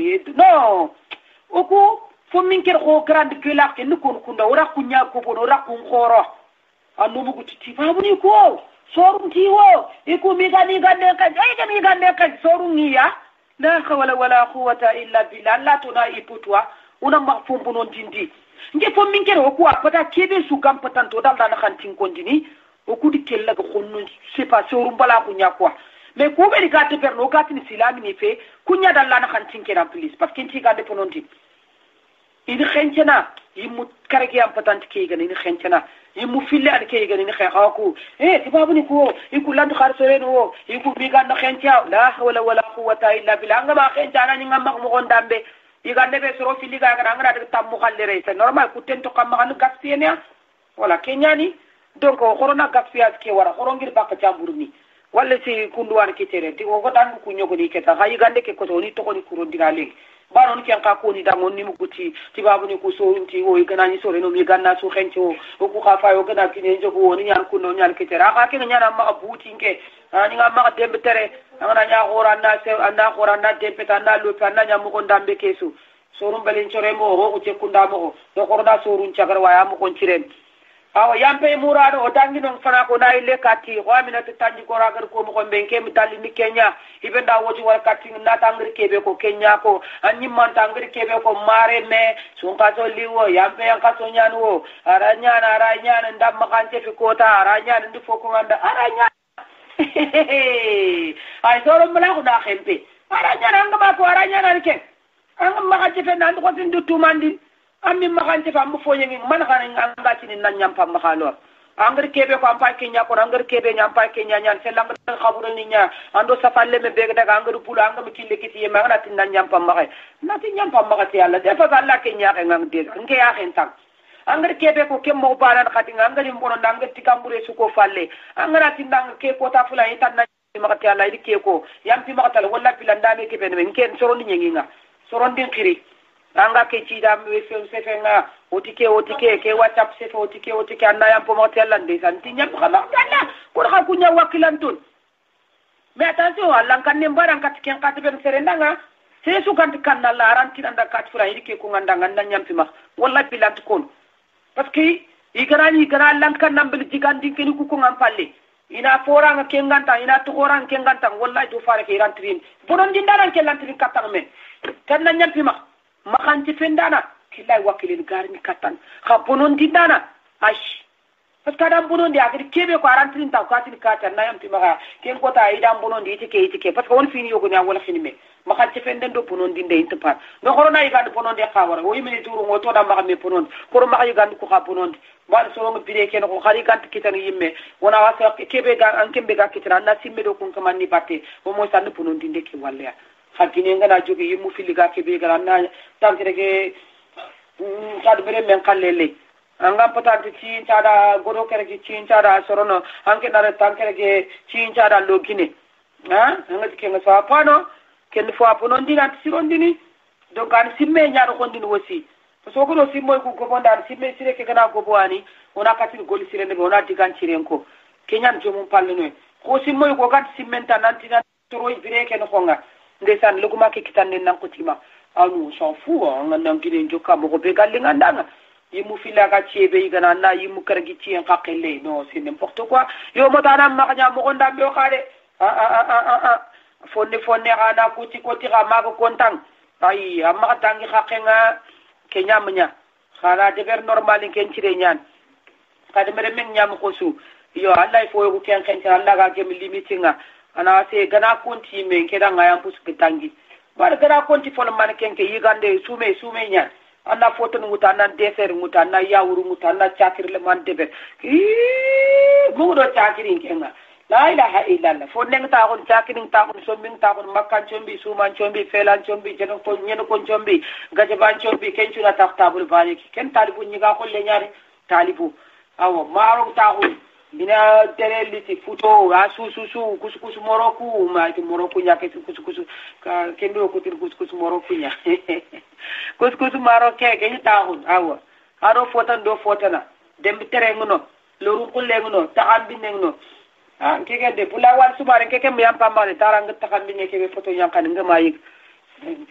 oku fo min ker ko grande que la ke nukun kunda wara kunya ko bono ra kun khoro anu bugu tibabu ni ko sorum tiwo iku mi gani gande ka ay mi gande ka sorum ni ya la hawla wala quwwata illa billah la tuna iputwa una mafum bonon dindi nge fo min kero ko apata kebe su kam patanto dal dana khantin kondini o kudi kella ko khonno c'est pas sorum bala ko nya quoi mais ko be ka te perno ka tin silami ni fe kunya dal dana khantin kera police parce que nti ka de pononti ini khenchena yimu karaki am patante ke gani ni khenchena yimu fille ad ke gani ni khaxa ko ti babu ni ko iku landu khar soreno iku mi ga no khencha la hawla wala quwwata illa billah ngama khencha na ni ngam mo gondambe igande be soro fili ga ngara ngara tam mo khallere c'est normal ku tento kam ma gaspiyenia wala kenyani donc corona gaspiya ke wara horongir bakka chamburni walla si kunduwan ke tere ti ko tan ku nyogo ni keta ha igande ke ko to ni to ko ni kuro diga leg baron ken ka ko ni dangon ni mukuti ti babu ni ku so nti o igana ni sore no mi ganna su khencho o ku khafa yo gana kine jogo woni nyar ku no nyar ke tere ha ke nyana ma buti nke ani nga ma dembe tere ngana nya horanda se anda horanda dembe ta na lu pa na nya mo ko ndambe kesu sorum balen chore mo ho ko te kunda mo do korda sorun chagar waya mo kon ciren awa yampe murado o dangi non fana ko na ile kati ko amina to tanji ko ragar ko mo benke mi tali ni Kenya ibe nda woti wal kati na tangri kebe ko Kenya ko anyi man tangri kebe ko mare me sun ka so liwo yampe yang ka so nyanu aranya ndam makante fi kota aranya ndi foko nganda aranya ay soro mala ko na khempe aranya nga ba ko aranya na ke an makante fe nan ko tin du tumandi ammi makante fa mu foyengi man xana ngati ni nan nyampa makalo angir kebe ko ampa kenya ko angir kebe nyampa kenya nyan selang khaburu ni nya ando safalle me bega daga angir pulu angam kille kiti e magana tin nan nyampa makay nati nyampa makati alla defa alla kenya ke ngam de nge ya hentam angir kebe ko kem mo balan khati angir mbono ndangir tikambure suko falle angara tin dang ke ko ta fula itan na makati alla idi ke ko yampi makatal walla pilandame ke ben ngen soro ni nginga soro din khiri anga ke chida me sefenga otike ke whatsapp sefe otike anda yam pomo telande santi nyam khama dalla ko ka kunya wakilantun mais attention Allah kan ne mbaran kat ken kat ben serendanga se su kan la aranti anda kat fura idike ko nganda nganda nyam pima walla pilant kon parce que igarani Allah kan nambel jigandi ken ku ngam palle ina foranga ke nganta ina to oranga ke nganta wallahi do fare ke rantrin bonon dindaran ke lantrin katang me tan na nyam pima makanti fendana kilai wakilin garni katan ka bonon dindana ash parce que dam bonon di agri kebe ko arantrin taw katin katan nayam ti maka ken ko ta idam bonon di itike parce que won fini yogo nya wala finime makanti fenden do bonon dinde intpa no corona igande bonon de khawara o yimini turu ngoto dam maka me bonon ko maka igande ko ka bonon bar so ngo bire ken ko khari gant kitan yimme wona wasa kebe ga an kembe ga kitan na simme do kun kamani batte o mo sanne bonon dinde ke walla hakine ngana jogi yimu filiga ke be gara na tantirege sad bere men kallele anga patati ci tada goro kerege ci tada sorono anke dara tankerege ci tada logine ha anga tikenga so apano ken fo apono ndina sirondini donc an simme nyaado kondini wosi so ko do simmo ko bonda simme sire ke kana go boani ona katir goli sire ne ona digan cirenko kenyan jomum palno ko simmo ko kat simmenta nantina toro bire ken khonga ndesan luguma ke kitanne nan ko tima anu s'en fout nga nan gine joka mo ko be galinga ndanga yimu fila ka ciebe igana na yimu kargi ci en kakelle no c'est n'importe quoi yo motana ma kanya mo gonda be khade fonne ana kuti ra ma ko kontang ay amma tangi khakenga kenya mnya khala de ber normal ken ci re ñaan kade mere men ñam ko su yo allah fo ko ken ken Allah ga gem limitinga ana se gana konti men keda ngayam pus kitangi bar gana konti fol man kenke yigande sume nya anda foto nguta nan deser nguta na yawuru nguta na chakir le man debe mu do chakirin kenga la ilaha illa allah fo neng ta on chakirin ta on sombin ta on makkan chombi suman chombi felan chombi jeno ko nyen ko chombi gaje ban chombi kencu na taktabul bani ken talibu nyiga ko le nyaari talibu awo maro ta on bina tereliti futo asususu kusukusu moroku ma ti moroku nya ke kusukusu ka kendo ko ti kusukusu moroku nya kusukusu maroke ke ta hun awa aro fotan do fotana dem terengno loru kullengno taxambinengno keke de pula wal sumare keke mo yam pamale tarang taxambine kebe foto yankan ngama yik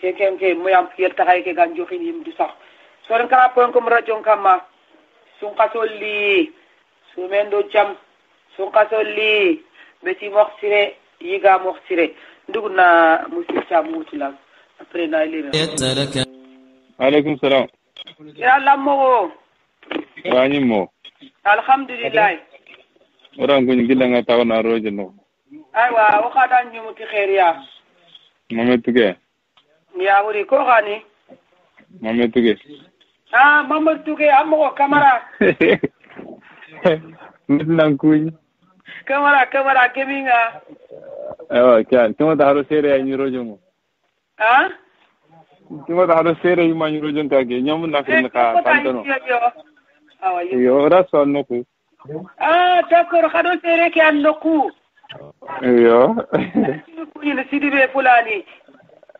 keke ke mo yam fier taxay ke gan joxin yim du sax so ren kala pon ko radio kama sun qasoli sumendo jam sun qasoli beti moxsire yiga moxsire ndugna musissa mutula après na ile alaikum salam ya lamo wani mo alhamdulillah orang kunyi gila nga taw na roje no aywa o khada nyumu ti khairiya mametuge ya wuri ko gani mametuge mametuge amo kamera mitnan kunyi kamera keminga ewa kyan kimo da haro sere ya roje mo kimo da haro sere yuma roje kage nyamu na ka tantono yo raso no ku d'accord khado sere ke an noku yo ku ni sidibe fulani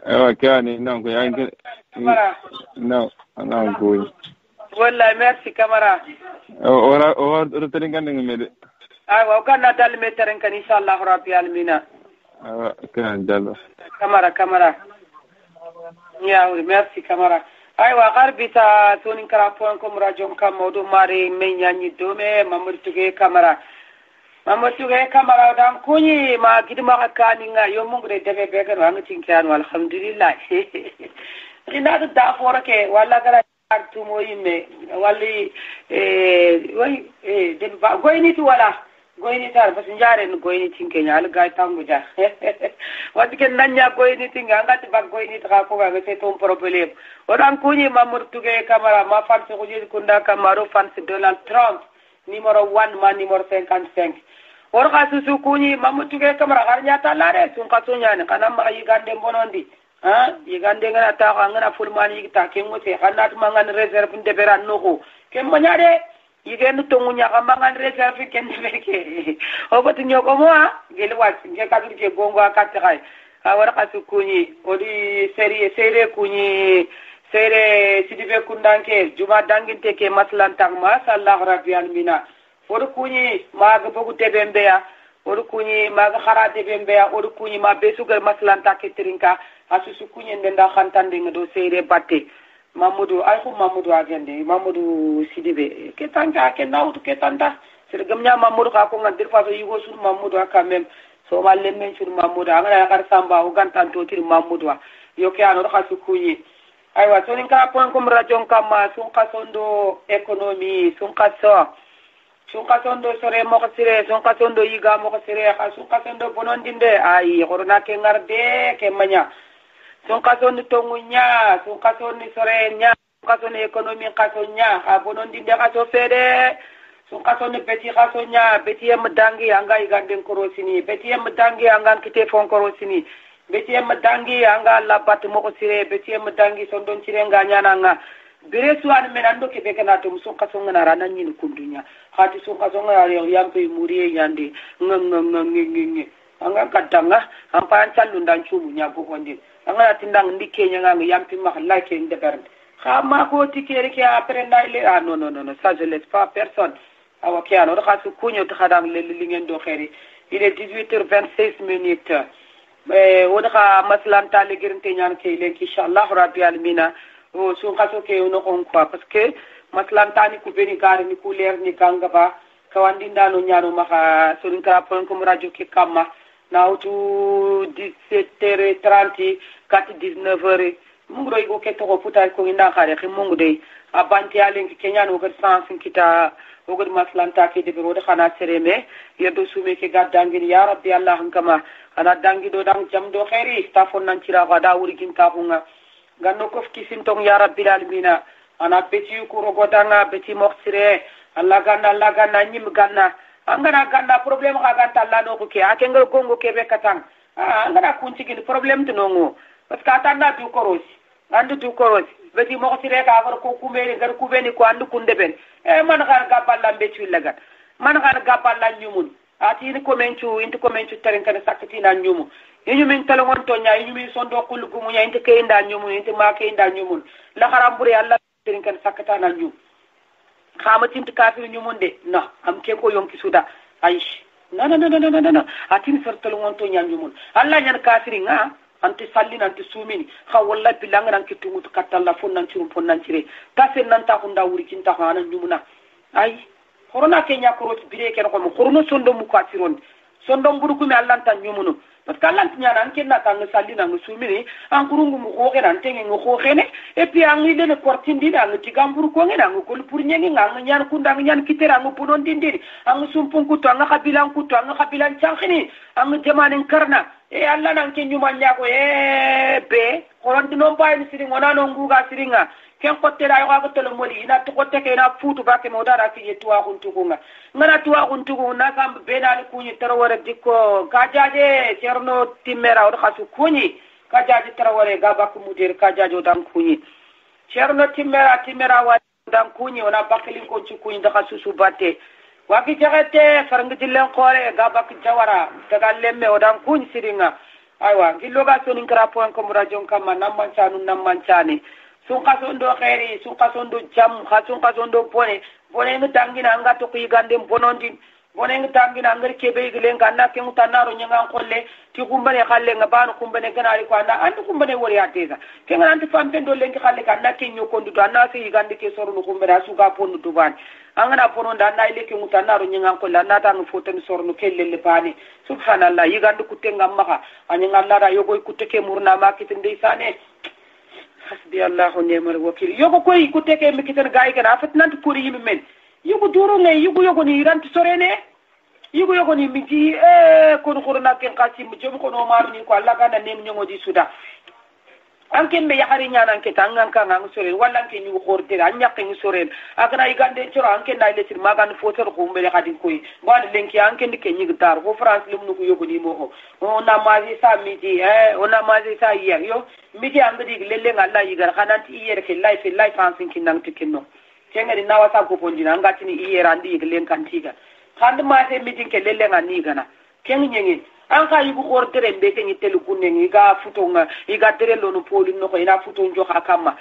ewa kani nan ko yanke no nan ko wallahi merci camara o rotering kan ngene aywa ganna dal meteren kan inshallah rabbi almina kan jallo camara ya merci camara aywa garbita sonin kara pon ko radio kam modu mari menyani dome mamurtuge camara dan kunyi ma gidma kaninga yo mungre debe began wa ngatin kan alhamdulillah ina da forake wala gara tumo yimme walli de ba goyni tu wala goyni tar bas njare no goyni tinke nyaal ga tanguja wati ken nanya goyni tinga ngati ba goyni ta ko ga se ton problème odan kunyi mamurtuge camara ma fan se kujil kunda camaro fan se Donald Trump numéro 1 ma numéro 55 or ka susu kunyi mamurtuge camara har nyata lare sun ka sonya ne kana ma yigande bonondi yigande ngana ta ko ngana fulmani yigta ke ngote kanat mangan reserve ndeberan noko ke manyade yigenu tongunya ka mangan reserve ken debeke o batu nyoko mo gel wat nge ka ke gongo akata kai awar ka su kunyi odi sere kunyi sere sidibe kundanke juma danginte ke maslan tang ma sallallahu rabbi almina or kunyi maga bogu tebembe ya or kunyi maga kharate bembe ya or kunyi ma besugal maslan take trinka asusu kunyi ndenda khantande ngado sere batte mamudu ay ko mamudu agende mamudu sidibe ke tanka ke nawtu ke tanta sir gamnya mamudu ka ko ngadir fa yugo sun mamudu aka mem so malle men sun mamudu ngara kar samba o gantan to tir mamudu yo ke ano ka su kunyi aywa sonin ka pon ko radio kama sun kasondo economy sun kasondo sore mo ko sire sun kasondo yiga mo ko sire ka sun kasondo bonondinde ay korona ke ngarde ke manya sun kasondo tongunya sun kasondo sore nya sun kasondo economy kasonya ka bonondinde ka so fede sun kasondo beti kasonya beti em dangi anga iganden korosini beti em dangi anga kite fon korosini beti em dangi anga labat mo ko sire beti em dangi sondon sire nganya nanga bere suwan menando ke bekana to sun kasonga na ranan yin kundunya hati sun kasonga ya yampe muriye yande ngeng anga kadanga ampa ancallu ndan chumu nya go gonde anga tindang ndike nya nga yampi ma like inde berne khama ko tikere ke après ndaile non ça je laisse pas personne awa kiano ka su kunyo to khadam le lingen do khairi il est 18h26 minutes wodaka maslan tali girnte nyan ke le inshallah rabbi almina o sun kaso ke no on quoi parce que maslan tani ku beni gar ni ku leer ni kanga ba kawandi ndano nyano maka sonin kara pon ko radio ke kama nautu 17h30 19h mungu go ke to ko puta ko inda khare khim mungu de abanti alen ke nyano ko sans kita o go maslan ta ke de biro de khana sereme yedo sume ke gaddangin ya rabbi allah kama ana dangi do dang jam do khairi stafon nan cira ga da wuri kin ka hunga ganno ko kisim tong ya rabbil alamin ana beti ko rogodanga beti moxire Allah ganna nyim ganna angana ganna problem ga ganta Allah no ko ke akenga gongo ke be katang angana kunci kin problem to nongo parce que atanda du korosi andu du korosi beti moxire ga war ko kumere gar kubeni ko andu kundeben man gar ga balla beti lagat man gar ga balla nyumun ati ni komencu inti komencu teren kan sakati na nyumu yinyu min talongon to nya yinyu min sondo kulugu mu nya inti keinda nyumu inti ma keinda nyumu la harambure Allah teren kan sakata na nyum khama tinti kafir nyumunde no am ke ko yonki suda aish no atin sartal ngonto nyanjumun alla nyan kafiri nga anti sallin anti sumini kha wallahi bilanga nan kitungu katalla fonnan cirum fonnan cire tasen nan ta hunda wuri kinta hana nyumuna ay corona kenya ko bire ken ko mo corona sondo mu kasiron sondo mburu ko mi alla tan nyumunu parce que Allah tinya nan kenna kan sallina ngu sumini an kurungu mu ko kenan tenge ngu ko kene et puis an ide ne kortindi da ngu tigamburu ko ngena ngu kol pour nyengi ngang nyan kunda nyan kitera ngu punon dindiri an sumpun kuto an kabilan kuto an kabilan chankhini an jamanen karna e Allah nan ken nyuma nyako be koron dinon bayni siring ona no nguga siringa ken kottera yo ga tolo moli ina to kotte ke na futu bake modara ki tuwa kuntugunga ngana tuwa kuntugu na kam benali kunyi tarwara dikko kajaje cerno timmera o khasu kunyi kajaje tarwara ga bakku mudir kajaje dan kunyi cerno timmera wa dan kunyi ona bakli ko ci kunyi da khasu su batte waki jagate farngi dillen khore ga bakku jawara daga lemme o dan kunyi siringa aywa gillo ga sonin kra point com radio kam namman chani sun kasondo khairi sun kasondo jam sun kasondo bone ngi tangina anga to ki gande bonondin bone ngi tangina ngar kebe gile nganna ke mutanaro nyanga kolle ti kumbane khalle nga banu kumbane ganari ko anda andu kumbane wori ateza ke ngana antu fambe do lengi khalle kanna ke nyokondu to anna se gande ke sorunu kumbane asuga ponu tuban angana pononda anna ile ke mutanaro nyanga kolle anna tang foten sorunu kellele bani subhanallah yigandu kutenga maka anyanga lara yogoy kuteke murna makitinde sane hasbi Allah wa ni'mal wakil yogo koy ku teke mi kitan gaay kana afat nant kuri yimi men yogo duro ngay yogo ni rant sorene yogo ni miji kono corona ken qasim jom ko no maru ni ko Allah kana nem nyongo di suda anke me yahari nyana anke tangan kan ang sore wala anke ni khorte an nyakke ni sore agana igande choro anke na ile sir magan fotor ko mbele khadin koy wala lenki anke ndike ni gitar ko France lim nuko yogo ni mo ona maji sa miji ona maji sa yer yo miji angadi lelle ngalla yigar khananti yer ke life fansin kinang tikinno kenga di nawa sa ko ponjina ngati ni yer andi yigen kantiga khand ma se miji ke lelle ngani gana kengi nyengi an ka yugo khortere mbeke ni telu kunne ni ga futonga iga terelo no poli no ko ina futon jo hakama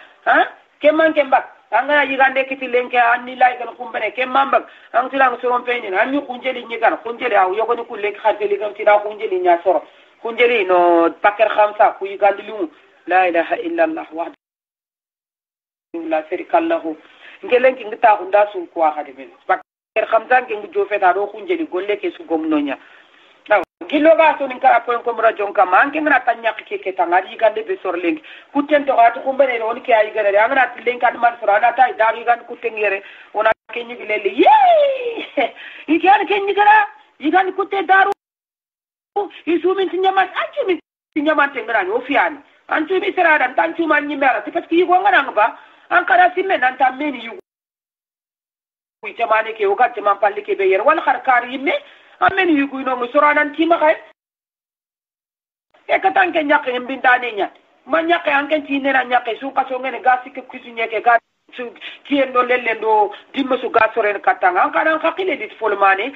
keman kembak anga yigande kiti lenke anni lay kan kumbene kemambak an tilang soron peni anni kunjeli ni kan kunjeli aw yogo ni kulle khadeli kan tira kunjeli nya soro kunjeli no paker khamsa ku yigande limu la ilaha illa allah wahdahu la sharika lahu ngelenki ngita ko ndasu ko khadebe paker khamsa ngi jofeta do kunjeli golle ke su gomnonya gilo ga so nin kara point ko mura jonka manke ngana tanya ke tangari gande be sorling kutten to atu kumbene on ke ay gare ngana tilen kan man sorana tay dari gan kutten yere ona ke ni gilele ye ikan ke ni gara ikan kutte daru isu min tinyaman anju min tinyaman tengara no fiani anju mi serada tanju man ni mera tipat ki go ngana ngba an kara simme nan tammeni yu ku jamane ke o gatte man palle ke be yer wal kharkar yimme amen yugo no mo soranan tima kay e ka tanke nyake mbindane nya ma nyake anken tinena nyake su ka so ngene gasi ke kusu nyake ga su kien do lelle do dimma su gasoren katanga an kana khakile dit folmane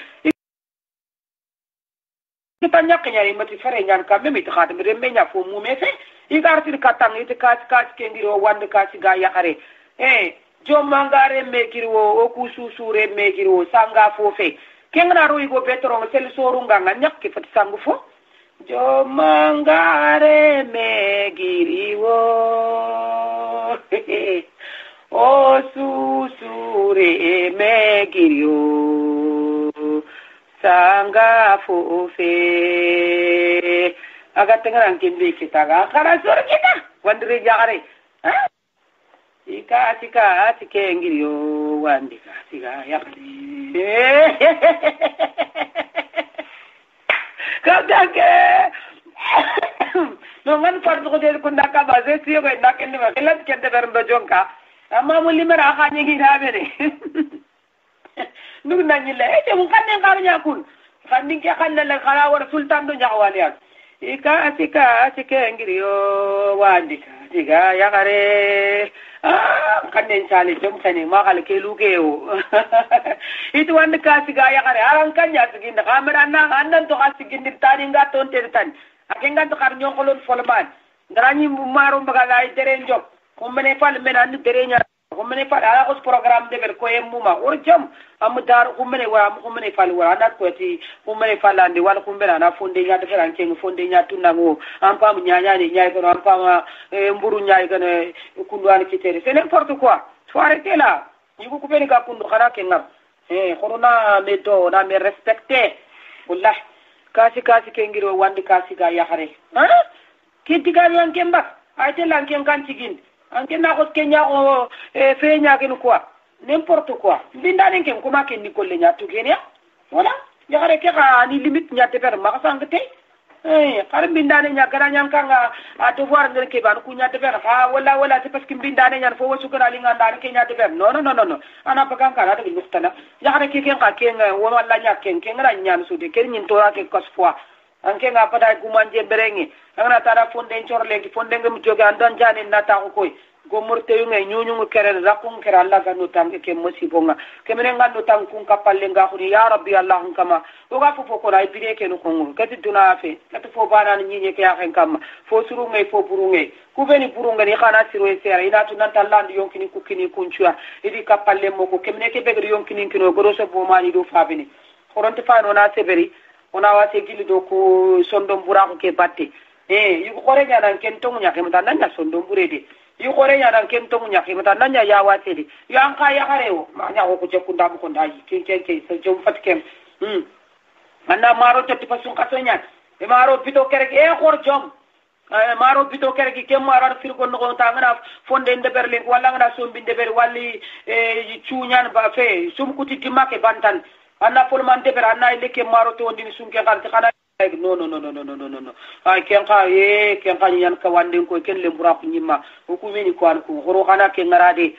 ke tan nyake nyari mati fare nyan ka me mit khadim remme nya fo mu me fe i gartir katanga ite kas ke ngiro wande kas ga yakare jo mangare me kirwo o kusu sure me kirwo sanga fo fe kengna roi go petro sel sorunga nyak fat sangu fo jo mangare me giriwo o susure me giriwo sanga fo fe aga tengran kimbe kita kara sor kita wandre jare ika atike ngiriyo wandika siga yakni kadake no man fardu ko del ko ndaka base siyo ko ndaka ni ma kelat kende berndo jonka amma mo limera khanye gi habere nu nani le te mo kanne ngam nyakul khandi ke khalle le khala war sultan do nyawali ak ika atike ngiriyo wandika siga yakare kanne chali jom kane ma kala ke lugeo itu wanda ka siga ya kare aran kanya siginda kamera andan to asigindir tani ngato tertan akenga to kar nyonkolon folman darani maro mbaga lay dere njok ko mene fal men and dere nya xumene fa ala ko programme de ber ko yemmuma or jam am dar xumene wa xumene fal wa andat ko ti xumene falande wala xumbena na fonde nya de feran ken fonde nya tunango am pam nya ni nya ko am pam mburu nya gane kunduani kitere c'est n'importe quoi faut arrêter là yugo ko beni ga kundu xana ke ngam corona me do na me respecter wallah kasi ke ngiro wandi kasi ga yahare ki diga lan kemba ay te lan ken kan tigin anke na ko kenya o fe nya ken quoi n'importe quoi bindane ken kuma ken ni kolle nya to kenya wala yahare ke ga ni limite nya te per ma sangte xar bindane nya gara nya kanga a devoir ngel ke ban ku nya te per ha wala c'est parce que bindane nya fo wasu kana linga ndane ke nya te per non ana pagan kana de mustana yahare ke ken ka ken wala nya ken ngara nya su de ken nyin tora ke kosfwa anke nga pada gumanje berengi ngana tara fonde chorle ki fonde ngam joge andan jani nata ko koy go morte yu ngay nyunyu kere rakun kere Allah ga no tanke ke musibonga ke menen ngando tankun kapalle nga khuni ya rabbi Allah kama o ga fofo ko ray bire ke no kongo kati duna fe kati fo bana ni nyinye ke ya hen kama fo suru ngay fo buru ngay ku beni buru ngani khana siro e sera ina tu nan talland yonkini ku kini kunchua idi kapalle moko ke menen ke begri yonkini kino goro so bo mani do fabini koronte fa no na seberi ona wase gili do ko sondom burako ke batte yugo khore nyana ken tongu nya ke mata nanya sondom burede yugo khore nyana ken tongu nya ke mata nanya ya wase di yang kaya hareo ma nya ko je kunda ko ndayi ke so jom fatkem manna maro to tipasun kasonya e maro bito kerek khor jom maro bito kerek ke maro firgo no ta ngana fonde de berlin wala ngana sombi de ber walli ciunyan ba fe sum kuti dimake bantan anna folman de ber anna leke maro to ndini sunke kanti kana no ay ken ka yan ka wande ko ken le mbura ko nyima ko meni ko an ko horo kana ke ngarade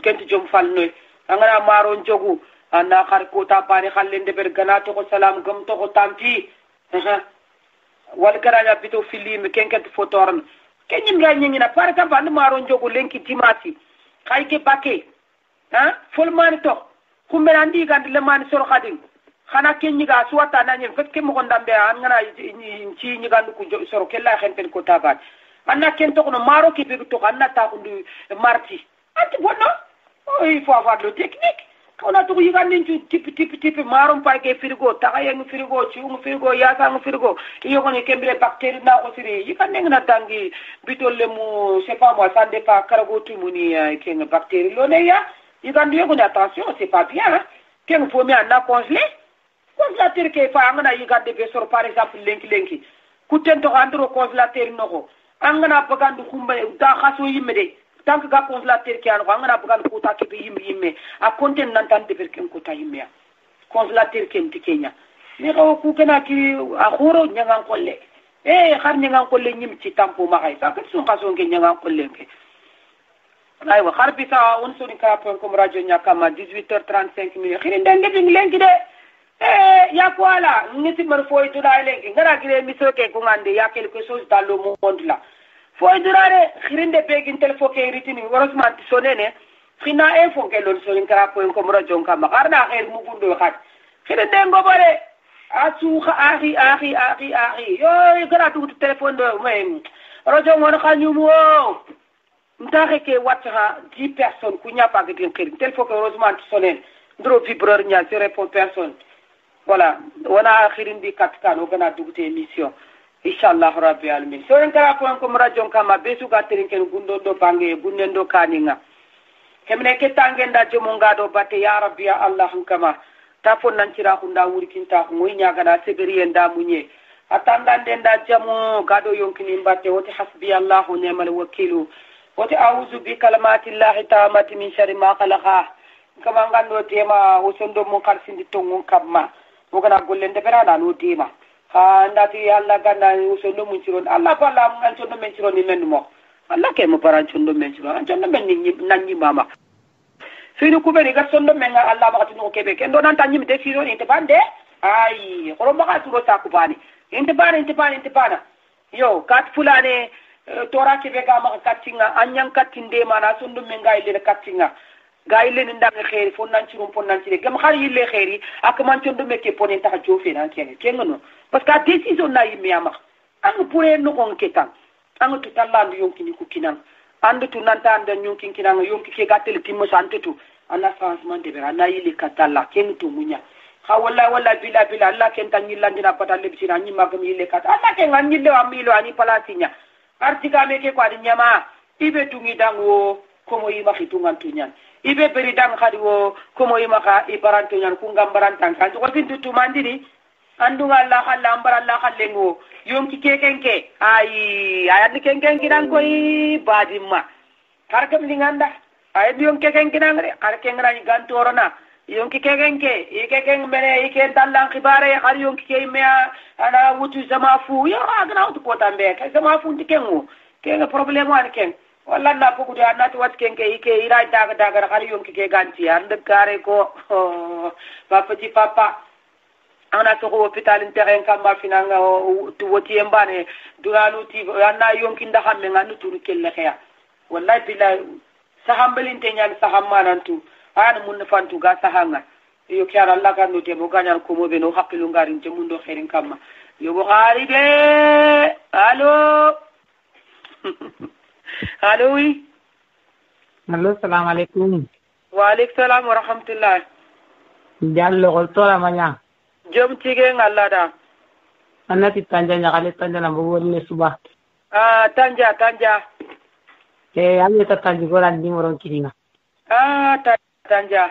ken ti jom falno angana maro njogu anna khar ko ta pare khalle de ber ganato ko salam gam to ko tampi wal garanya bito film ken ken fotoran ken nyimra nyina par exemple and maro njogu lenki timati kay ke bakke folman to kumberandi gand le man sor khadim khana ken nyiga suwata na nyen fet ke mo ndambe an ngana ci nyiga ndu ko soro kella xenten ko tabat anna ken to no maro ki be to anna ta ko ndu marti anti bonno il faut avoir le technique on a to yiga nin ci tipi maro pa ke frigo ta ay frigo ci frigo ya sa frigo iyo ko ne kembele bactérie na ko siri yiga ne na tangi bitol le mu c'est pas moi ça dépend karago tu muni ken bactérie lo ne ya yiga ndiyo ko attention c'est pas bien ken faut mi anna congeler congélateur ke fa angana yigande be sor par exemple lenki kuten to andro congélateur noko angana bagandu khumba da khaso yimmede tank ga congélateur ke an angana bagandu ko ta ke be yimme a konten nan tan de berken ko ta yimme congélateur ke mtikenya ni ko ku kana ki a khoro nyanga kolle khar nyanga kolle nyim ci tampo ma hay sa ka sun khaso ke nyanga kolle ke aywa khar bi sa on soni ka comme radio nyakama 18h35 minutes khiri ndende lengi de ya quoi ngiti mar foy dura lengi ngara gire miso ke ko ngande ya quelque chose dans le monde là foy durare khirinde begin téléphone ke ritini heureusement sonene khina info ke lon so ngara ko ko mura jonka ma garna khair mu gundo khat khirinde ngobare asu akhi yo gara tu téléphone do men rojo ngon khanyumu ntaxe ke watha 10 personnes ku nya pa ke khir téléphone ke heureusement sonene ndro vibreur nya c'est répond personne. Voilà, on a akhirin bi katkan o gana dugute émission inshallah rabbi alamin so en kara ko ko radio kama besu ga terin ken gundo do bange gunnendo kaninga kemne ke tangenda jomonga do batte ya rabbi ya allah kama ta fon nan cira hunda wuri kinta ko moy nyaga da seberi en da munye atanda ndenda jamu gado yonkini batte woti hasbi allah ni'mal wakilu woti a'udhu bi kalimati llahi ta'amati min sharri ma khalaqa kama ngando tema o sondo mo karsindi tongon kamma wogana gollende berana no dima ha ndati alla ganna usondo mun ciron alla balla mun an condo men ciron ni men mo alla ke mo paran condo men ciron an condo men ni nanni mama fini kuberi ga sondo men alla ba tinu kebe ken do nan tan nyimte firo ni te bande ay xoro ma ka turo sa kubani inte bana yo kat fulane tora kebe ga ma katinga anyang katinde mana sondo men ga ile katinga gaile ni ndang xéri fon nan ci rom pon nan ci gam xal yille xéri ak man ci ndo mekke ponen tax jofé nan ci kenno parce que décision na yimi amax ang pouré no kon ketan ang to talland yonkini ku kinan andu tu nanta anda nyunkin kinanga yonki ke gatel timmo santetu ana changement de bera na yili katalla ken to munya ha walla bila Allah ken tan yillandina patalle bisina nyi magam yille kat Allah ken an yille am yilo ani palatinya artiga meke ko adi nyama ibe tungi dango komo yima fitungan tunyan ibe beri dang khadi wo komo yima ka ibaranto nyan ku ngambarantan kan ko tintu tumandini andunga Allah ambara Allah khallengo yonki kekenke ayani kenken kidan koy badimma karkam linganda ay yonki kenken kidan re karken ngani gantorona yonki kekenke ikeken mene iken tallan khibare har yonki ke me ana wutu sama fu yo agna wutu ko tambe ka sama fu ndikengo kenga problème wan ken walla na poku de anati wat kenke ike ira daga har yonki ke ganti ande kare ko ba petit papa ana to hôpital terrain kamba finanga to woti embane duranu ti anna yonki nda xamé nganu turu kelle xeya wallahi billahi sahambelin te nyal sahammanantu ana mun fantu ga sahanga yo kyara Allah kan note mo ganyal ko mo be no haqilu ngarin te mundo xerin kamma yo bo xari de allo allo oui allo salam alaikum wa alaikum salam wa rahmatullah jallo ko tola manya jom tige ngalla da annati tanja nyakale tanja na bowolle suba tanja ami ta tanja goran dimoron kiringa tanja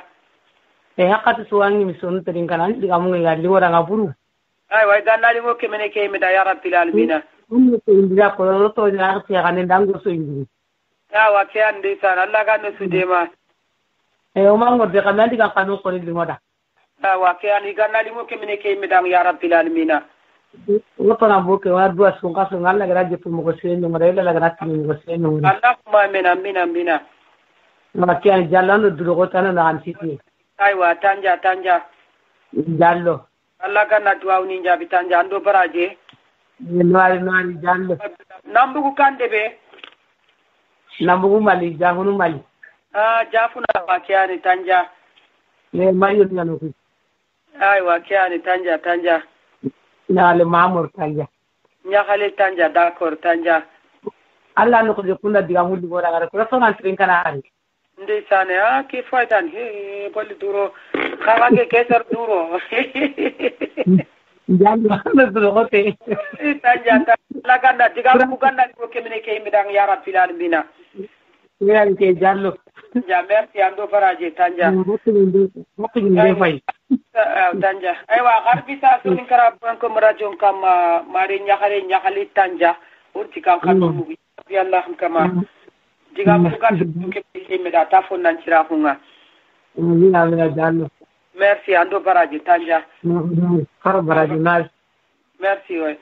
hakatu suwangi misun tedin kanan diga munga ya liwora ngaburu ay way ganna li mo kemene ke mi da ya rabbil alamin ummu to indira ko no to ya ti kanen dango so indi wa ke andi san Allah ga no sudema o mango de kanan diga kanu ko ni moda wa ke ani ganna li mo kemene ke mi da ya rabbil alamin woto na boke wa dua sunga sunga la gara jepu mo ko seno ngare la gara tini mo seno Allahumma amin ma ke ani jallando duro ko tan na an siti aywa tanja jallo Allah ganna duwa ni jabi tanja ando baraje noari jallo nambugu kande be nambugu mali jangunu mali jafuna wa ke ani tanja ne mayo ni anu aywa ke ani tanja Nyale Mamour Tanja. Nyakale Tanja, d'accord, Tanja. Allah no ko kunda diga mulli bora ngara ko so nan trin kana ari. Ndesane ki faytan bolli duro khawa ke keser duro. Jallo no duro kote. Tanja laganda diga ku ganda ko kemene ke midang ya rabbil alamin. Ya ke jallo. Ja merci ando faraje Tanja. Mokki ndi fay. Tanja aywa garbi sa so min kara ko radio kam mari nyakale Tanja urti kan khadu mu bi Allah kama diga mu kan ke me da ta fon nan cira hunga mina jallo merci ando baraji Tanja karo baraji na merci way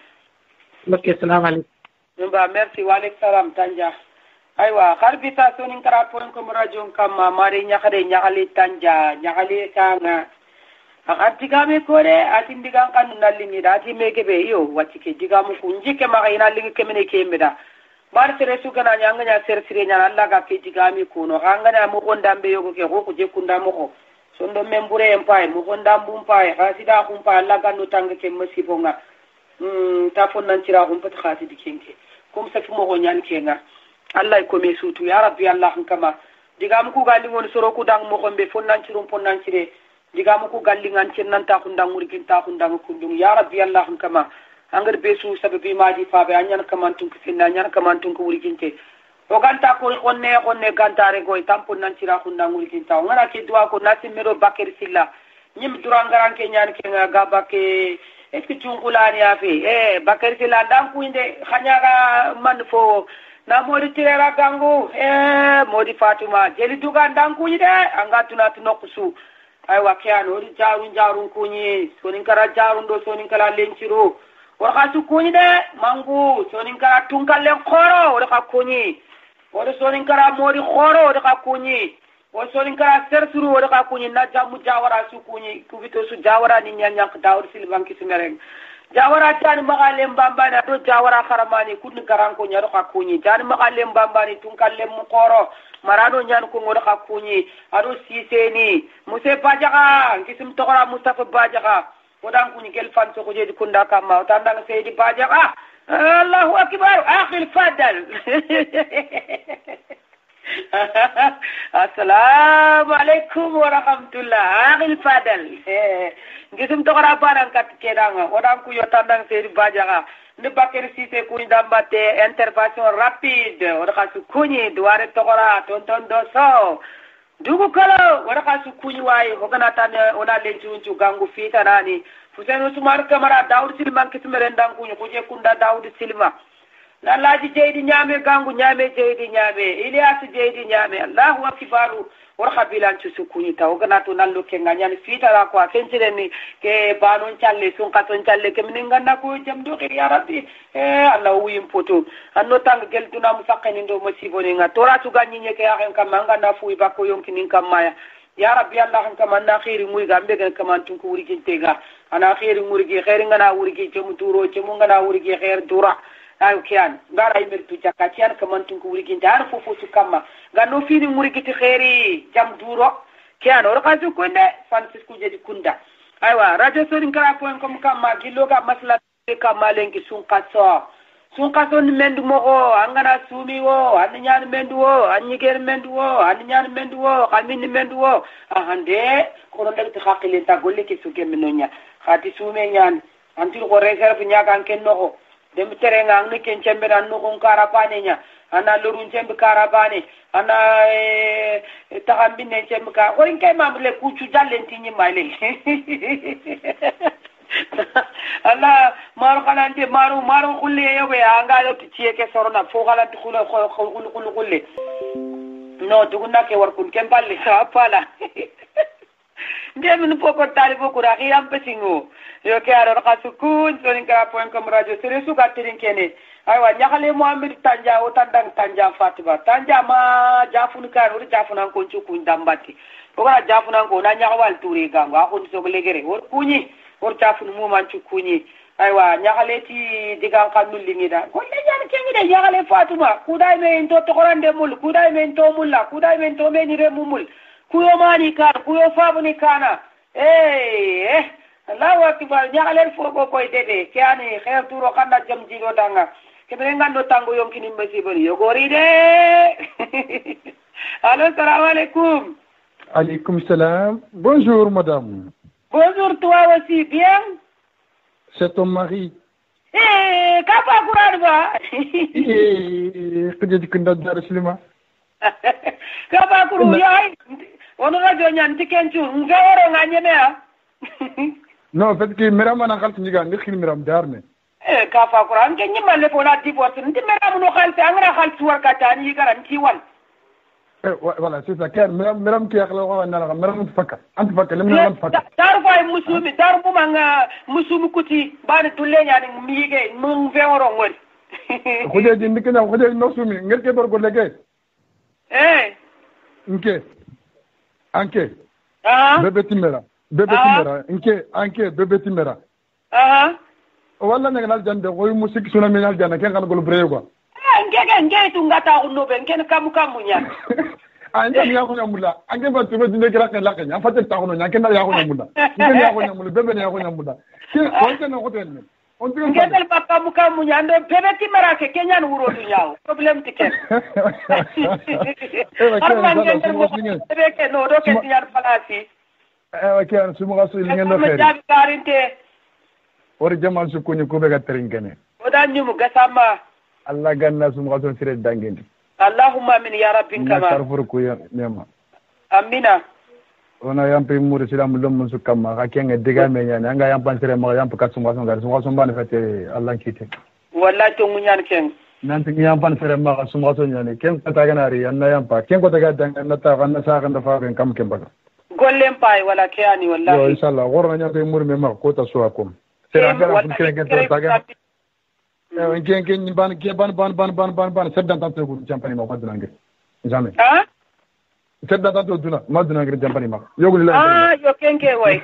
okay salam alaikum ba merci wa alaikum salam Tanja aywa garbi sa so min kara ko radio kam mari nyakale Tanja nyakale kanga diga kore atin diga kan nallingi da ti meke be yo watike diga mu kunji ke ma ina lingi ke mene ke meda bar sere su kana nyanga nya ser sire nya Allah ga ke diga mi kuno hanga na mu gonda be yo ke ko je kunda mo ko sondo membure empai mu gonda mbumpai hasida kumpa Allah ga no tanga ke masibonga ta fon nan tira hum pat khasidi kenke kum sa fu mo go nyan kenga Allah ko me sutu ya rabbi Allah kama diga mu ku gali ngon soro ku dang mo ko be fon nan cirum fon nan cire diga mu ko gallingan cennan ta kundang murkin ta kundang kundung ya rabbi Allah kama angar besu sababi madi fabe anyan kamantung kisinna anyan kamantung ko wurkinte o ganta ko onne gantare go tampon nan cira kundang murkin ta ngara ke duwa ko nati mero bakir silla nyim durangaran ke nyan ke ga bakke est ce tungulani afi bakir silla ndam kuinde khanyaga man fo na modi tirera gangu modi fatuma jeli duga ndam kuinde anga tunatu nokusu aywa kiano ri jarun kunyi sonin kara jarun do sonin kala lenciro wor khasu kunyi de mangu sonin kara tunkale khoro wor kha kunyi wor sonin kara mori khoro wor kha kunyi wor sonin kara sersuru wor kha kunyi na jamu jawara su kunyi kubito su jawara ni nyanyak dawr silbanki simereng jawara tan magale mbamba na do jawara kharamani kun karan ko nyaro kha kunyi tan magale mbamba ni tunkale mu khoro marano nyan ko ngor khakunyi ado siseni muse bajaga ngisim tokora mustafa bajaga odan kunyi gel fan so ko jedi kunda kama otandang seedi bajaga Allahu akbar akhil fadal. Assalamu alaikum warahmatullah akhil fadal. Gisum to kara banan kat kedanga odam ku yotandang seri bajaga ne bakeri sise ku ndambate intervention rapide oda kasu kunyi duare to kara tonton doso dugu kala oda kasu kunyi wai hogana tan ona lenjunju gangu fita nani fusen usmar kamara daud silman kismere ndang kunyi kuje kunda daud silma nalaji jeydi nyame gangu nyame jeydi nyame Ilyas jeydi nyame Allahu akbar war khabilan ci sukuni taw gana to nallo ke nganyani fita la ko fentire ni ke banon challe sun katon challe ke min ngana ko jam do ya rabbi Allah wi impoto anno tang gel tuna musaqani ndo masibo ni nga tora tu ganyi ke ya kan manga na fu ba ko yonki nin kam maya ya rabbi Allah kan kam na khairi muy gambe kan kam tun ko wuri tega ana khairi murgi khairi ngana wuri ci mu turo ci mu ngana wuri khair dura ayo kian ngara imer tu jakatian kamantun ko wuri gintar fofu su kamma ganno fini muri giti khairi jam duro kian or kasu kunde Francisco jadi kunda aywa radio sorin kara point kom kamma giloga masla kamma lengi sun kaso ni mendu mo angana sumi wo an nyaan mendu wo an nyiger mendu wo an nyaan mendu wo kamin mendu wo ahande ko don dagti khakile ta golle ki su geminonya khati sume nyaan antir ko reserve nyaga an kenno dem terenga ang ni ken chembe nan no kon karapane nya ana lorun chembe karapane ana tagambi ne chembe ka orin kay mamle kuchu jallenti ni male Allah maru kanante maru khulle yobe anga yo tiye ke sorona fo galanti khulle no duguna ke war kun kemballe sapala Ndemin poko tali poko raki ampesingo yo ke aro kasukun sonin kara point kom radio seresu gatirin kene aywa nyakale Muhammad tanja o tanja Fatima tanja ma jafun kan uri jafunan ko chuku ndambati ogara jafunan ko na nyawal turi ganga ko so legere wor kunyi wor jafun mu man chukunyi aywa nyakale ti digan kanul lingida ko le jan kengi de nyakale Fatima kudai me into to korande mul kudai me into mulla kudai me into me ni re mumul kuyo mani kana kuyo fabuni kana Allahu akbar nyalel fogo koy dede kiani khair turo kanda jam jigo danga kebe ngando tango yonkini mbasiboni yogori de Allô, salam alaikum. Alaikum salam. Bonjour madame. Bonjour toi aussi, bien? C'est ton mari. Kapa kuranba. Kujadi kunda dar silima. Kapa kuru yai. Ono radio nyanti kenchu ngaworo nganyeme ha. Non, fait que meram na khalt njiga ngi meram darne. Kapa kuran ke nyima le fona divorce ndi meram no khalte angra khalt warkata ni garanti wal. Voilà, c'est ça. Car meram ki akhla wa na meram fakka. Ant fakka lim na fakka. Dar fay musumi dar bu manga musumi kuti bani dulle nyani miyige mun veworo ngol. Kuje jindi kana kuje no sumi ngel ke bor lege. Nke. Anke. Bebe timera. Nke anke bebe timera. Wala na ngal jande koy musik suna mi ngal jande ken kan gol brey ko. Ngeke tungata uno ben ken kamu nya. Anja mi yako nyamula. Ange ba tuba dinde kira ken lakanya. Afate ta hono nya ken na yako nyamula. Ken yako nyamula bebe na yako nyamula. Ke onte na hotel men. Onte ngeke ba kamu nya ndo bebe timera ke kenya wuro du nyaaw. Problem tiket. Bebe ke no do ke yar palasi. Kian sumu gasu ilingen no kheri. Jabi karinte. Ori jamal su kunyu ko be ga terinkene. Odan nyumu gasama. Allah ganna sumu gasu sire dangendi. Allahumma amin ya rabbin kama. Tarfur ku ya nema. Amina. Ona yampe muri silam lum su kama ka kenge diga me nyane anga yampan sire ma yampa ka sumu gasu bana fete Allah kite. Wallahi to munyan ken. Nanti yampan sire ma ka sumu gasu nyane ken kata ganari anna yampa ken ko daga dangan ta ganna sa kan da fa ben kam ken baga. Gollem pay wala kiyani wallahi. Yo inshallah gorna nyampe muri me ma ko ta suwa kom. Sira gara fu ken ta taga. Ken ban ke ban seddan tan ko jampani ma waduna ngir. Jamais. Seddan tan to duna maduna ngir jampani ma. Yogul la. Yo kenke way.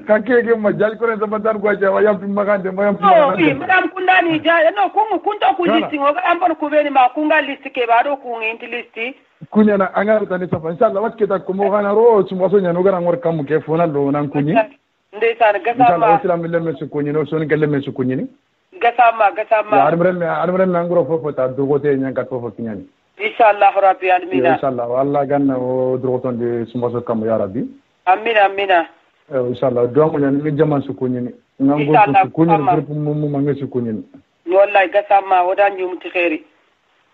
Kan ke ma jal ko ren sama tan ko ja wayam pi magande mayam pi. No, wi madam kundani ja no kunto ku listi ngo am ban ku beni ma kunga listi ke ba do ku ngi listi. Kunya na anga tani safa inshallah wakke ta ko mo gana ro sum waso nya no gara ngor kam ke fona do nan kunyi. Ndeysaan gasama inshallah islam lemme su kunyi no son ke lemme su kunyi ni. gasama ya armren ngro fofo ta dogote nyankat fofo kinyani inshallah rabbi amina inshallah walla ganna o drogoton de sumbaso kam ya rabbi amina inshallah do mo nyan ngi jaman su kunyini ngangol su kunyini groupe mum mangi su kunyini wallahi gasama wodan jumti khairi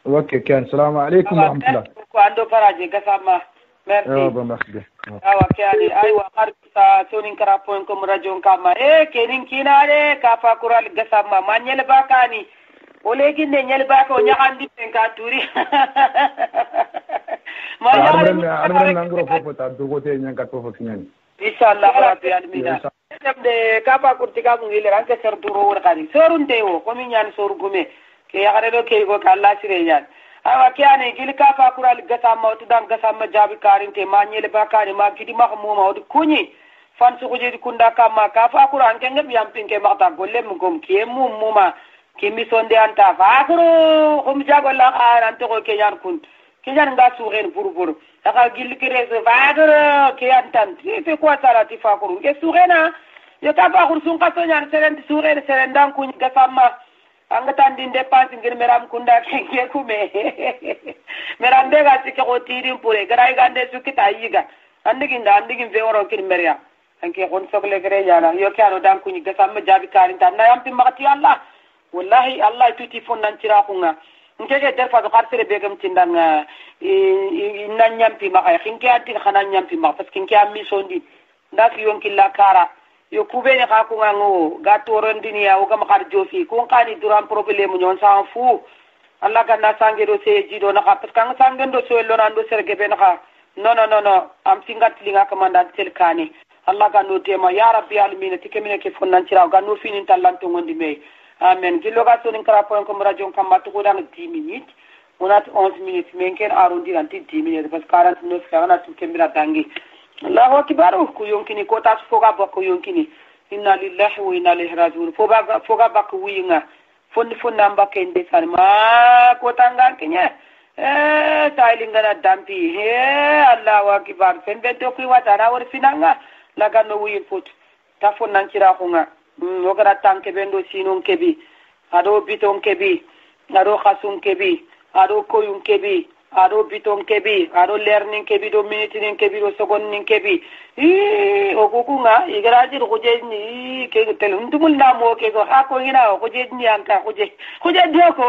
okay kan assalamu alaikum wa rahmatullah ko ando paraje gasama merci merci awa kani aywa harta tonin kara point ko radio kama kenin kinare ka fa kural gasama manyele bakani o legi ne nyel baka o nyakandi penka turi ma armren ngro fofo ta dogote nyankat fofo kinyani inshallah rabbi almina de ka fa kurtiga mu ngile ranke ser duro wor kadi sorun dewo ko mi nyani soru gume ke yakare do ke go kala sire yan awa kiane gili ka fa kural gasama o tudam gasama jabi karinte ma nyele bakani ma gidi ma muma o kunyi fan su kuje kunda kama ka fa kuran kengem yam pinke makta golle mu gom ke muma kimi sonde anta fa kuro hum jago la aran to ko kenyan kun kenyan nga suren burbur aka gili kire se fa kuro ke antan ti ko sara ti fa kuro ke surena yo ka fa kuro sun ka so nyan seren dan kun gasama anga tandi dépense ngir meram kunda ke kume meram de ga tike ko tirin pure garay gande sukita yiga andigi ve woro kin meria anke kon sogle gere yala yo kano dan kunyi gasam jabi karin tan na yampi magati Allah wallahi Allah tuti fonnan tira kunga ngeke der fa do kharsere begam tindanga nan nyampi makay khinke ati khana nyampi mak parce que nki ammi sondi ndak yonki la kara yo kubeni ka ko ngango gatoron dunia o gam khar jofi ko ngani duran problème nyon sa fu Allah ganna sange do se jido na ka parce que sange do so lo nan do serge ben ka no am singat linga commandant tel kani Allah ganno tema ya rabbi alamin tikemine ke fonnan cira ganno finin tallanto ngondi me amen gillo ga sonin kara point ko radio kam matu ko dan 10 minutes onat 11 minutes men ken arrondi dan 10 minutes parce que 49 kana tu kembira dangi Allahu akbar ko yonkini ko tas foga bako yonkini inna lillahi wa inna ilaihi raji'un foga bako winga fonni namba kende salma ko tangan kenya tailingana dampi Allahu akbar fembe to ki wata na wor finanga laga no wi pot ta fonnan kira kunga wogara tanke bendo sinon kebi ado biton kebi ado khasun kebi ado koyun kebi ado biton kebi ado learning kebi do minute kebi do second kebi o kukunga igaraji ko jeni ke tel ndumul na mo ke ko ha ko ina ko jeni anka ko doko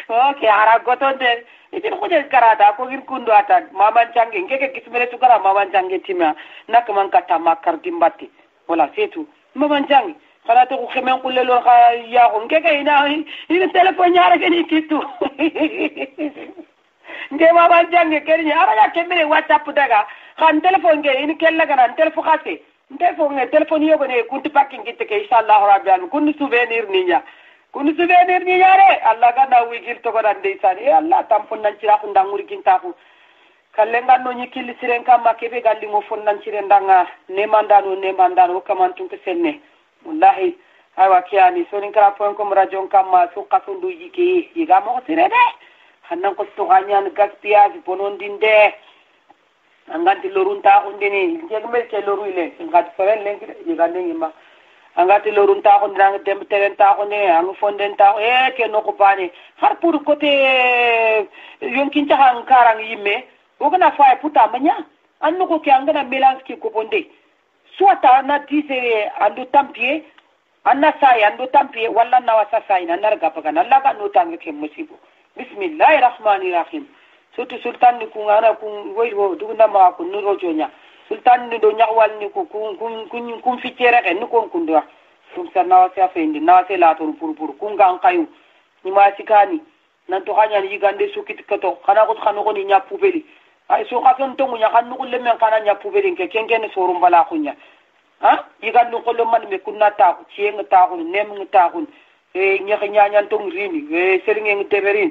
okay ara gotonde itin ko je karata ko gir kundu atan maman changi ngeke kismere tu kara maman changi tima nak man kata makar dimbati wala setu maman changi kana to ko xemen ko lelo xa ya ko ngeke ina telephone ñara ke ni kitu nge maman changi kerni ara ya kemere whatsapp daga xan telephone nge ini kella gana telephone xase telephone yogo ne kunti parking gitte ke inshallah rabbi al kun souvenir ninya ni yare Allah ganda wigir to godan deysan Allah tampon nan cira ko ndanguri gintaku kallenga no nyikili siren kam makebe galli mo fon nan cire ndanga ne mandano kamantu ke senne wallahi aywa kiani sonin kara pon ko radio kam ma su qasundu yiki yiga mo sire de hannan ko to ganyan gaspiage bonon dinde angandi lorunta undini jegmel ke loruile ngad feren lengi yiga ngima angati lorun ta ko ndang dem teren ta ko ne ang fonden ta ke no ko bani har pour côté yonkin ta han karang yimme o gana fa puta manya an no ko ke angana mélange ki ko bonde soit na tisere andu tampie anna sai andu tampie walla na wasa sai na narga pagana Allah ka no tanga ke musibo bismillahir rahmanir rahim surtout sultan ni ku ngana ku woywo dugna ma ku nuro jonya sultan ni do nyawal ni ko kum fi tere ken ni kon kundwa tum sarna wa sa fendi na se la ton pur kun gan kayu ni ma sikani nan to hanya ni gande sukit kato kana ko khano ko ni nya pubeli ay so ka ton to nya kan ko le men kana nya pubeli ke kenken sorum bala kunya ha yigan no ko lo man me kunna ta ko cieng ta ko nem ta ko nya nya ton rini seringe ngeberin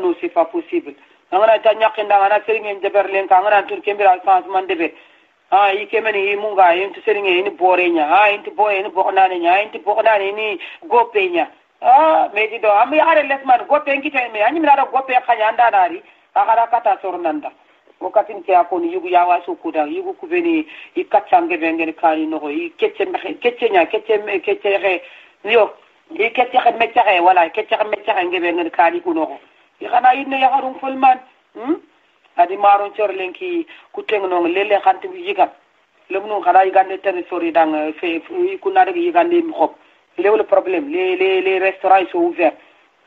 non c'est pas possible ngana ta nya kinda ngana seringe ngeberlen ka ngana tur kembira changement debe ike meni munga intu seringe ini borenya intu boy ini boknane nya intu boknane ini gopenya meji do ami are lesman gope ngite me ani mira gope khanya ndanari akara kata sornanda wakatin ke akoni yugu yawa su kuda yugu kubeni ikatsange bengene kani no yi kecce he yo yi kecce meccere wala kecce meccere ngebengene kani kuno yi xana yinne ya harum fulman adi maron chorlenki kutengno lele xanti yiga lemnu xana yigande tan sori dang fe kuna rek yigande mi xop le problème les restaurants sont ouverts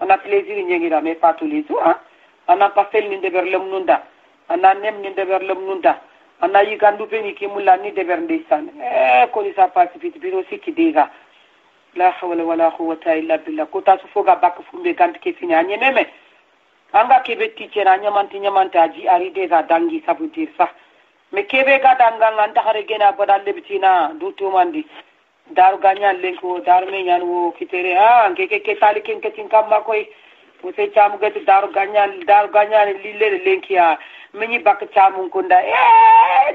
on a plaisir ñengi da mais pas tous les jours hein ana pastel ni deber lemnunda ana nem ni deber lemnunda ana yigandu beni ki mulla ni deber ndeysaan ko ni sa pacifique biro sikki déjà la hawla wala quwwata illa billah ko ta su foga bak fumbe gant ke fini anye meme anga kebe tichera nyamanti aji ari déjà dangi ça veut dire ça mais kebe ga danga nganta xare gena badal lebitina du tumandi daru ganyan lenko daru me nyan wo kitere ke tali ken ketin kamma koy wose chamu gati daru ganyan lille lenkiya mini bak chamu kunda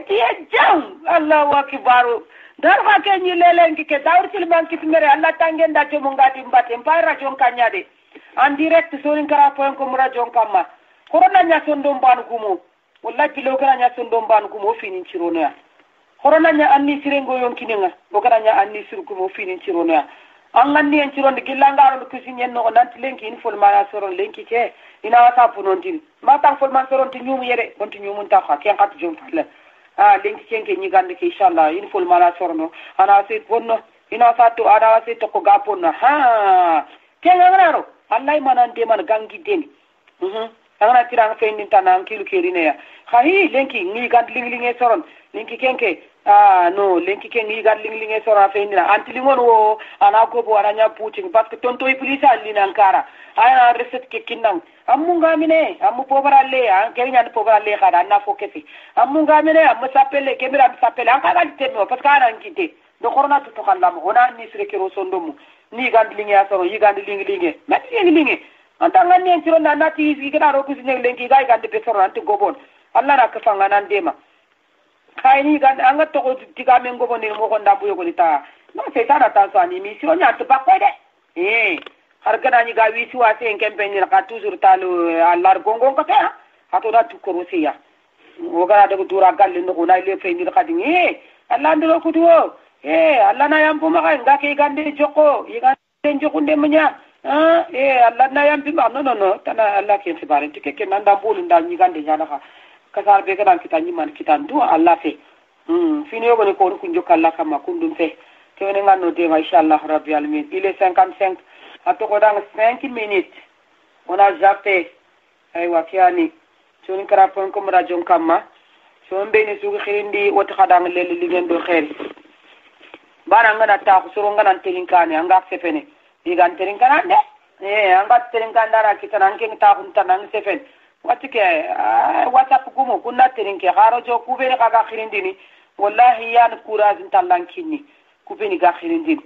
dia jam Allahu akbar daru ka ken ni lelenki ke daru silman kitmere Allah tangenda to mungati mbate mpara jon kanyade en direct sonin kara point com radio kamma corona nya sondo mbanu gumo wallahi pilo kana nya sondo mbanu gumo finin cirono ya corona nya anni sirengo yonkininga bokana nya anni sirku mo finin cirono ya an ganni en cironde gillangaro ko sinyen no nanti lenki in folma soron lenki ke ina wata punontin ma tan folma soron ti nyumu yere bonti nyumun ta ka ken kat jom falla lenki kenke ni gande ke inshallah in folma sorono ana se bonno ina fato ada se to ko gaponna ken ngaro Allah manan de man gangi den angana tirang feindin tanang kilu kerine ya khahi lenki ngi gand linglinge soron lenki kenke no lenki ken ngi gand linglinge soron feindina antilingon wo ana ko bo aranya putin parce que tonto iplisa lina ankara aya reset ke kinang amunga mine amu pobaralle kenya ni pobaralle kada na fokesi amunga mine amu sapelle kemira sapelle an kaga temo parce que ana ngite do corona to khallam ona ni sire kero sondomu ni gand linge asoro yi gand linge mati linge antanga ni entiro na nati isi kana ro kusinye lengi gai gande pesoro anti gobon Allah na ka fanga nan dema kai ni gande anga to ko tiga men gobon ni mo ko ndambu yogo lita no se tana ta so ani mi siro nya to bakko de har kana ni ga wi si wa se en kempe ni ka toujours talu Allah gongon ko ta hato da tu ko rosiya o ga da ko dura galle no ko na le fe ni ka dingi Allah ndiro ko to Allah na yam ma ga ngake gande joko yi gande joko ndemnya Allah na yam bimba no tana Allah ke sibare tike ke nanda bolu nda nyi gande nyana ka kasar be kan kita nyi man kita ndu Allah fe fini yogo ne ko ku njoka Allah kama kundum fe ke woni ngano de inshallah rabbil alamin il est 55 atoko dans 5 minutes on a zappé ay wakiani soni kara pon ko radio kama so mbeni sugu khirindi wota khadang lele ligen do khair bana ngana ta ko soro ngana telinkani anga fefene igan telinkana de anga telinkanda kita nanke ta hunta nang sefen watike whatsapp kumo kunna telinke haro jo kubeni kaga khirindini wallahi yan courage talankini kubeni ga khirindini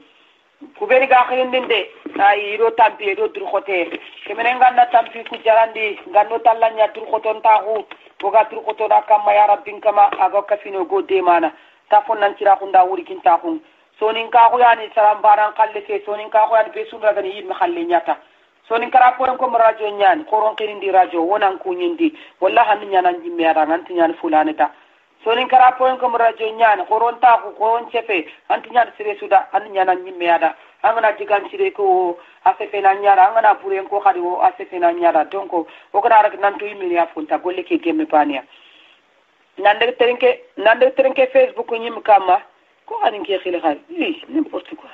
de ay ro tampi do dur khote kemene nganda tampi ku jarandi ngando talanya dur khoton tahu boga dur khotona kama ya rabbin kama aga kafino go de mana ta fonnan tira khunda wuri kin tahu sonin ka ko yani saram baran kalle ke sonin ka ko yani be sunra gani yimmi khalle nyata sonin kara poren ko radio nyani koron kirindi radio wonan ko nyindi wallahi han nyana jimme ada nganti nyani fulane ta sonin kara poren ko radio nyani koron ta ko koron chefe anti nyani sire suda an nyana jimme ada angana digan sire ko asefe na nyara angana puren ko khadi o asefe na nyara donc o kana rak nan to yimmi ya funta golle ke gemme pania nande terenke Facebook nyim kama ko anin ke khile khal n'importe quoi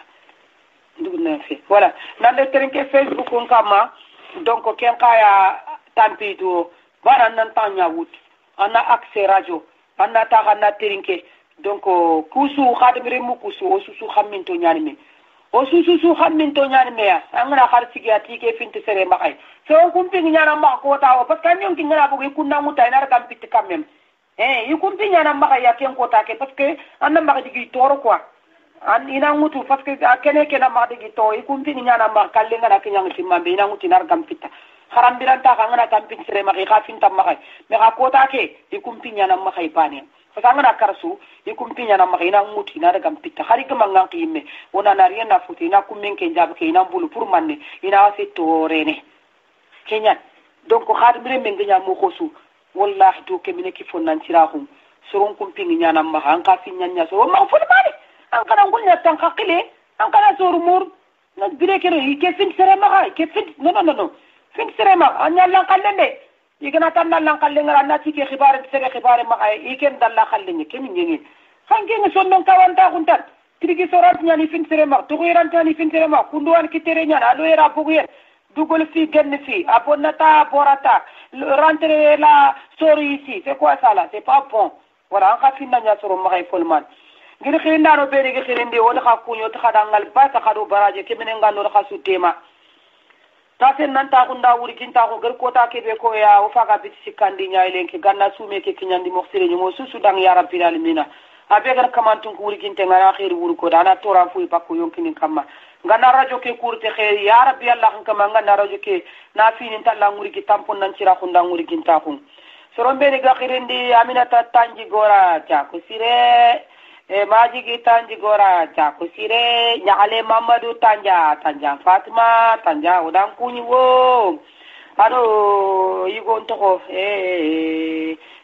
ndugu na fe voilà nande terenke Facebook on kama donc ken kaya tampito bana nan tanya wut ana accès radio ana ta kana terenke donc kusu khadmire mu kusu o susu khamminto nyani me o susu khamminto nyani me ya angana khar sigati ke finti sere makay so kumpi nyana ma ko ta parce que nyonki ngana bugi kunna muta ina kam pitti quand même yikumpi nyana makay ya ken ko ta ke parce que anna ma digi toro quoi an ina ngutu parce que kene na ma digi to yikumpi nyana ma kalle ngana kenyang timambe ina nguti nar kam pitta haram biranta ka ngana kam pitti sere makay khafin tam makay me ka ko ta ke yikumpi nyana makay bane ngana karsu yikumpi nyana makay ina nguti nar kam pitta hari kama nganki yimme ona na rien na futi ina kumenke njabe ke ina mbulu pour manne ina wase to rene kenya donc khadmire mengenya mo khosu wallahi do ke mine ki fonnan tirahum soron kum pingi nyana ma an ka fi nyanya so ma fo mari an kana ngul nya tan khakile an kana soru mur na bire ke ro ke fin sere ma ke fin no fin sere ma anya lan kallende igana tan lan kalle ngara na ti ke khibare sere khibare ma ay iken dalla khalle ni ke mingi hanke ni sonnon kawanta kuntan trigi sorat nyani fin sere ma to iran tani fin sere ma kunduan ki tere nyana alo era buguyen dugol fi genn fi abonata borata rentrer la sori ici c'est quoi ça là c'est pas bon voilà an ka finna nya soro ma kay folman ngir khirinda no be ngi khirindi wala ka kunyo ta kadangal ba ta kadu baraje ke minen ngalo ka sutema ta sen nan ta kunda wuri kinta ko ger kota ke be ko ya o faga bit sikandi nyaay ke ganna sume ke kinyandi mo xire mo susu dang ya rabbil alamin abe gar kamantun ko wuri kinte ngara khir wuri ko dana tora fu pakko yonkini kamma ngana radio ke kurte khair ya rabbi allah kama ngana radio ke na finin talla wuri ki tampon nan cira kunda wuri kinta ko sorombe ni ga khirindi aminata tanji gora ta ko sire maji ki tanji gora ta ko sire nyale mamadou tanja fatima tanja udan kuni wo ado yigo ntoko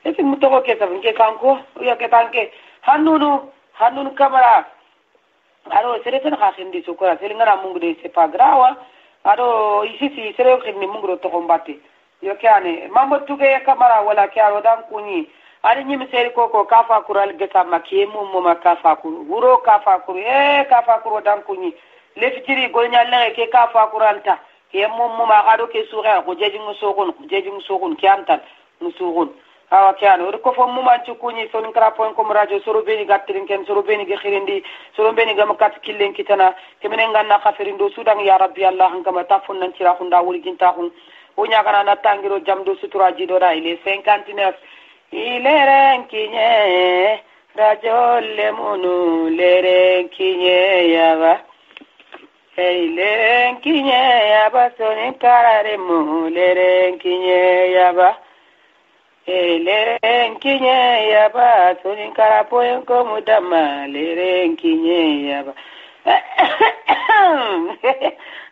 ese mutoko ke sabun ke kanko ya ke tanke hannunu kamara ado sere tan khindi sukura sele ngara mungu de c'est pas grave ado ici sere khindi mungu ro to kombati yo kyane mambo tuge kamara wala kyaro dan kuni ari nyim seri koko kafa kural geta makie mum ma kafa kuru wuro kafa kuru kafa kuru dan kuni le fitiri golnya le ke kafa kuralta ke mum ma ado ke sura ko jeji musokun kyamtal musukun awa kyano ko fo mum an kuni son krapon kom radio soro beni gatrin ken soro beni ge khirindi soro beni gam kat killen kitana ke menen ganna khafirindo sudan ya rabbi allah ngama tafun nan tira khunda wuri ginta khun o nyagana na tangiro jamdo sutura jidora ile 59 ileren kinye radio lemunu leren kinye yaba leren kinye yaba sonin karare mu leren kinye yaba leren kinye yaba sonin karapoyen ko mudama leren kinye yaba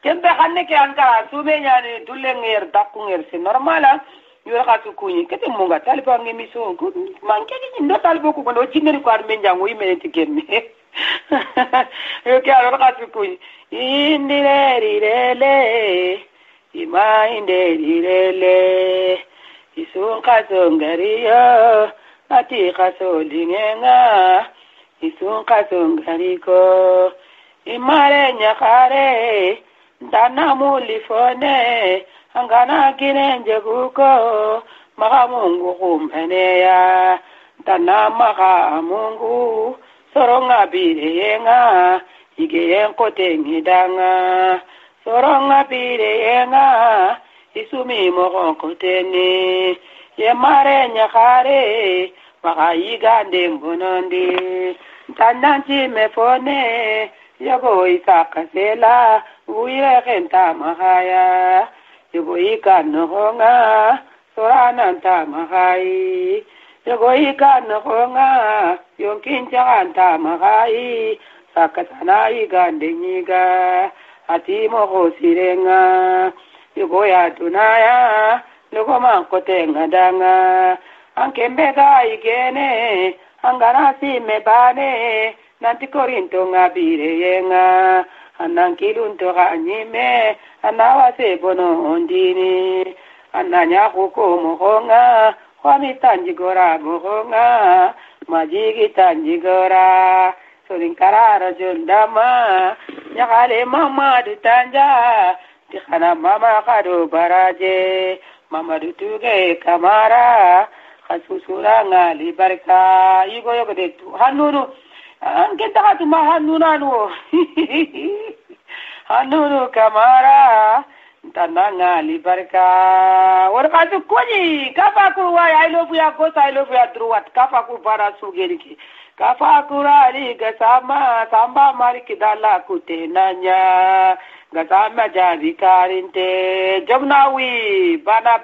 kembe xanne ke ankara sume ñani dulle nger dakku nger c'est normal yo xa tu kuñi kete munga taliba ngi mission ko manke ni ndo talibo ko ndo cinni ko ar men jango yimene ti genni yo ke alo xa tu kuñi indire rirele ima indire rirele isun kaso ngariyo ati kaso lingenga isun kaso ngariko imare nyakare dana mulifone angana kinenje kuko maka mungu kumpeneya dana maka mungu soronga bireyenga igeyen kote ngidanga soronga bireyenga isumi moko koteni yemare nyakare maka yigande mbonondi tananti mefone yago isaka sela uire kenta mahaya yago ikano honga sorana nta mahai yago ikano honga yonkinja anta mahai sakatana igande nyiga ati moho sirenga yago ya dunaya logo mankote ngadanga ankembega igene angana si mebane nanti korinto ngabire yenga anankilunto ganyime anawase bono ondini ananya kuko mohonga kwami tanjigora mohonga majigi tanjigora solinkarara jondama nyakale mama dutanja tikana mama kado baraje mama dutuge kamara khasusura ngali barka yigo yogo de hanunu anke takatu ma hanunu kamara tananga libarka warqatu koji kafa ku wa I love you go I love you truat kafa ku para sugeriki kafa ku rali gasama samba mariki dala kutenanya gasama jabi karinte jomnawi bana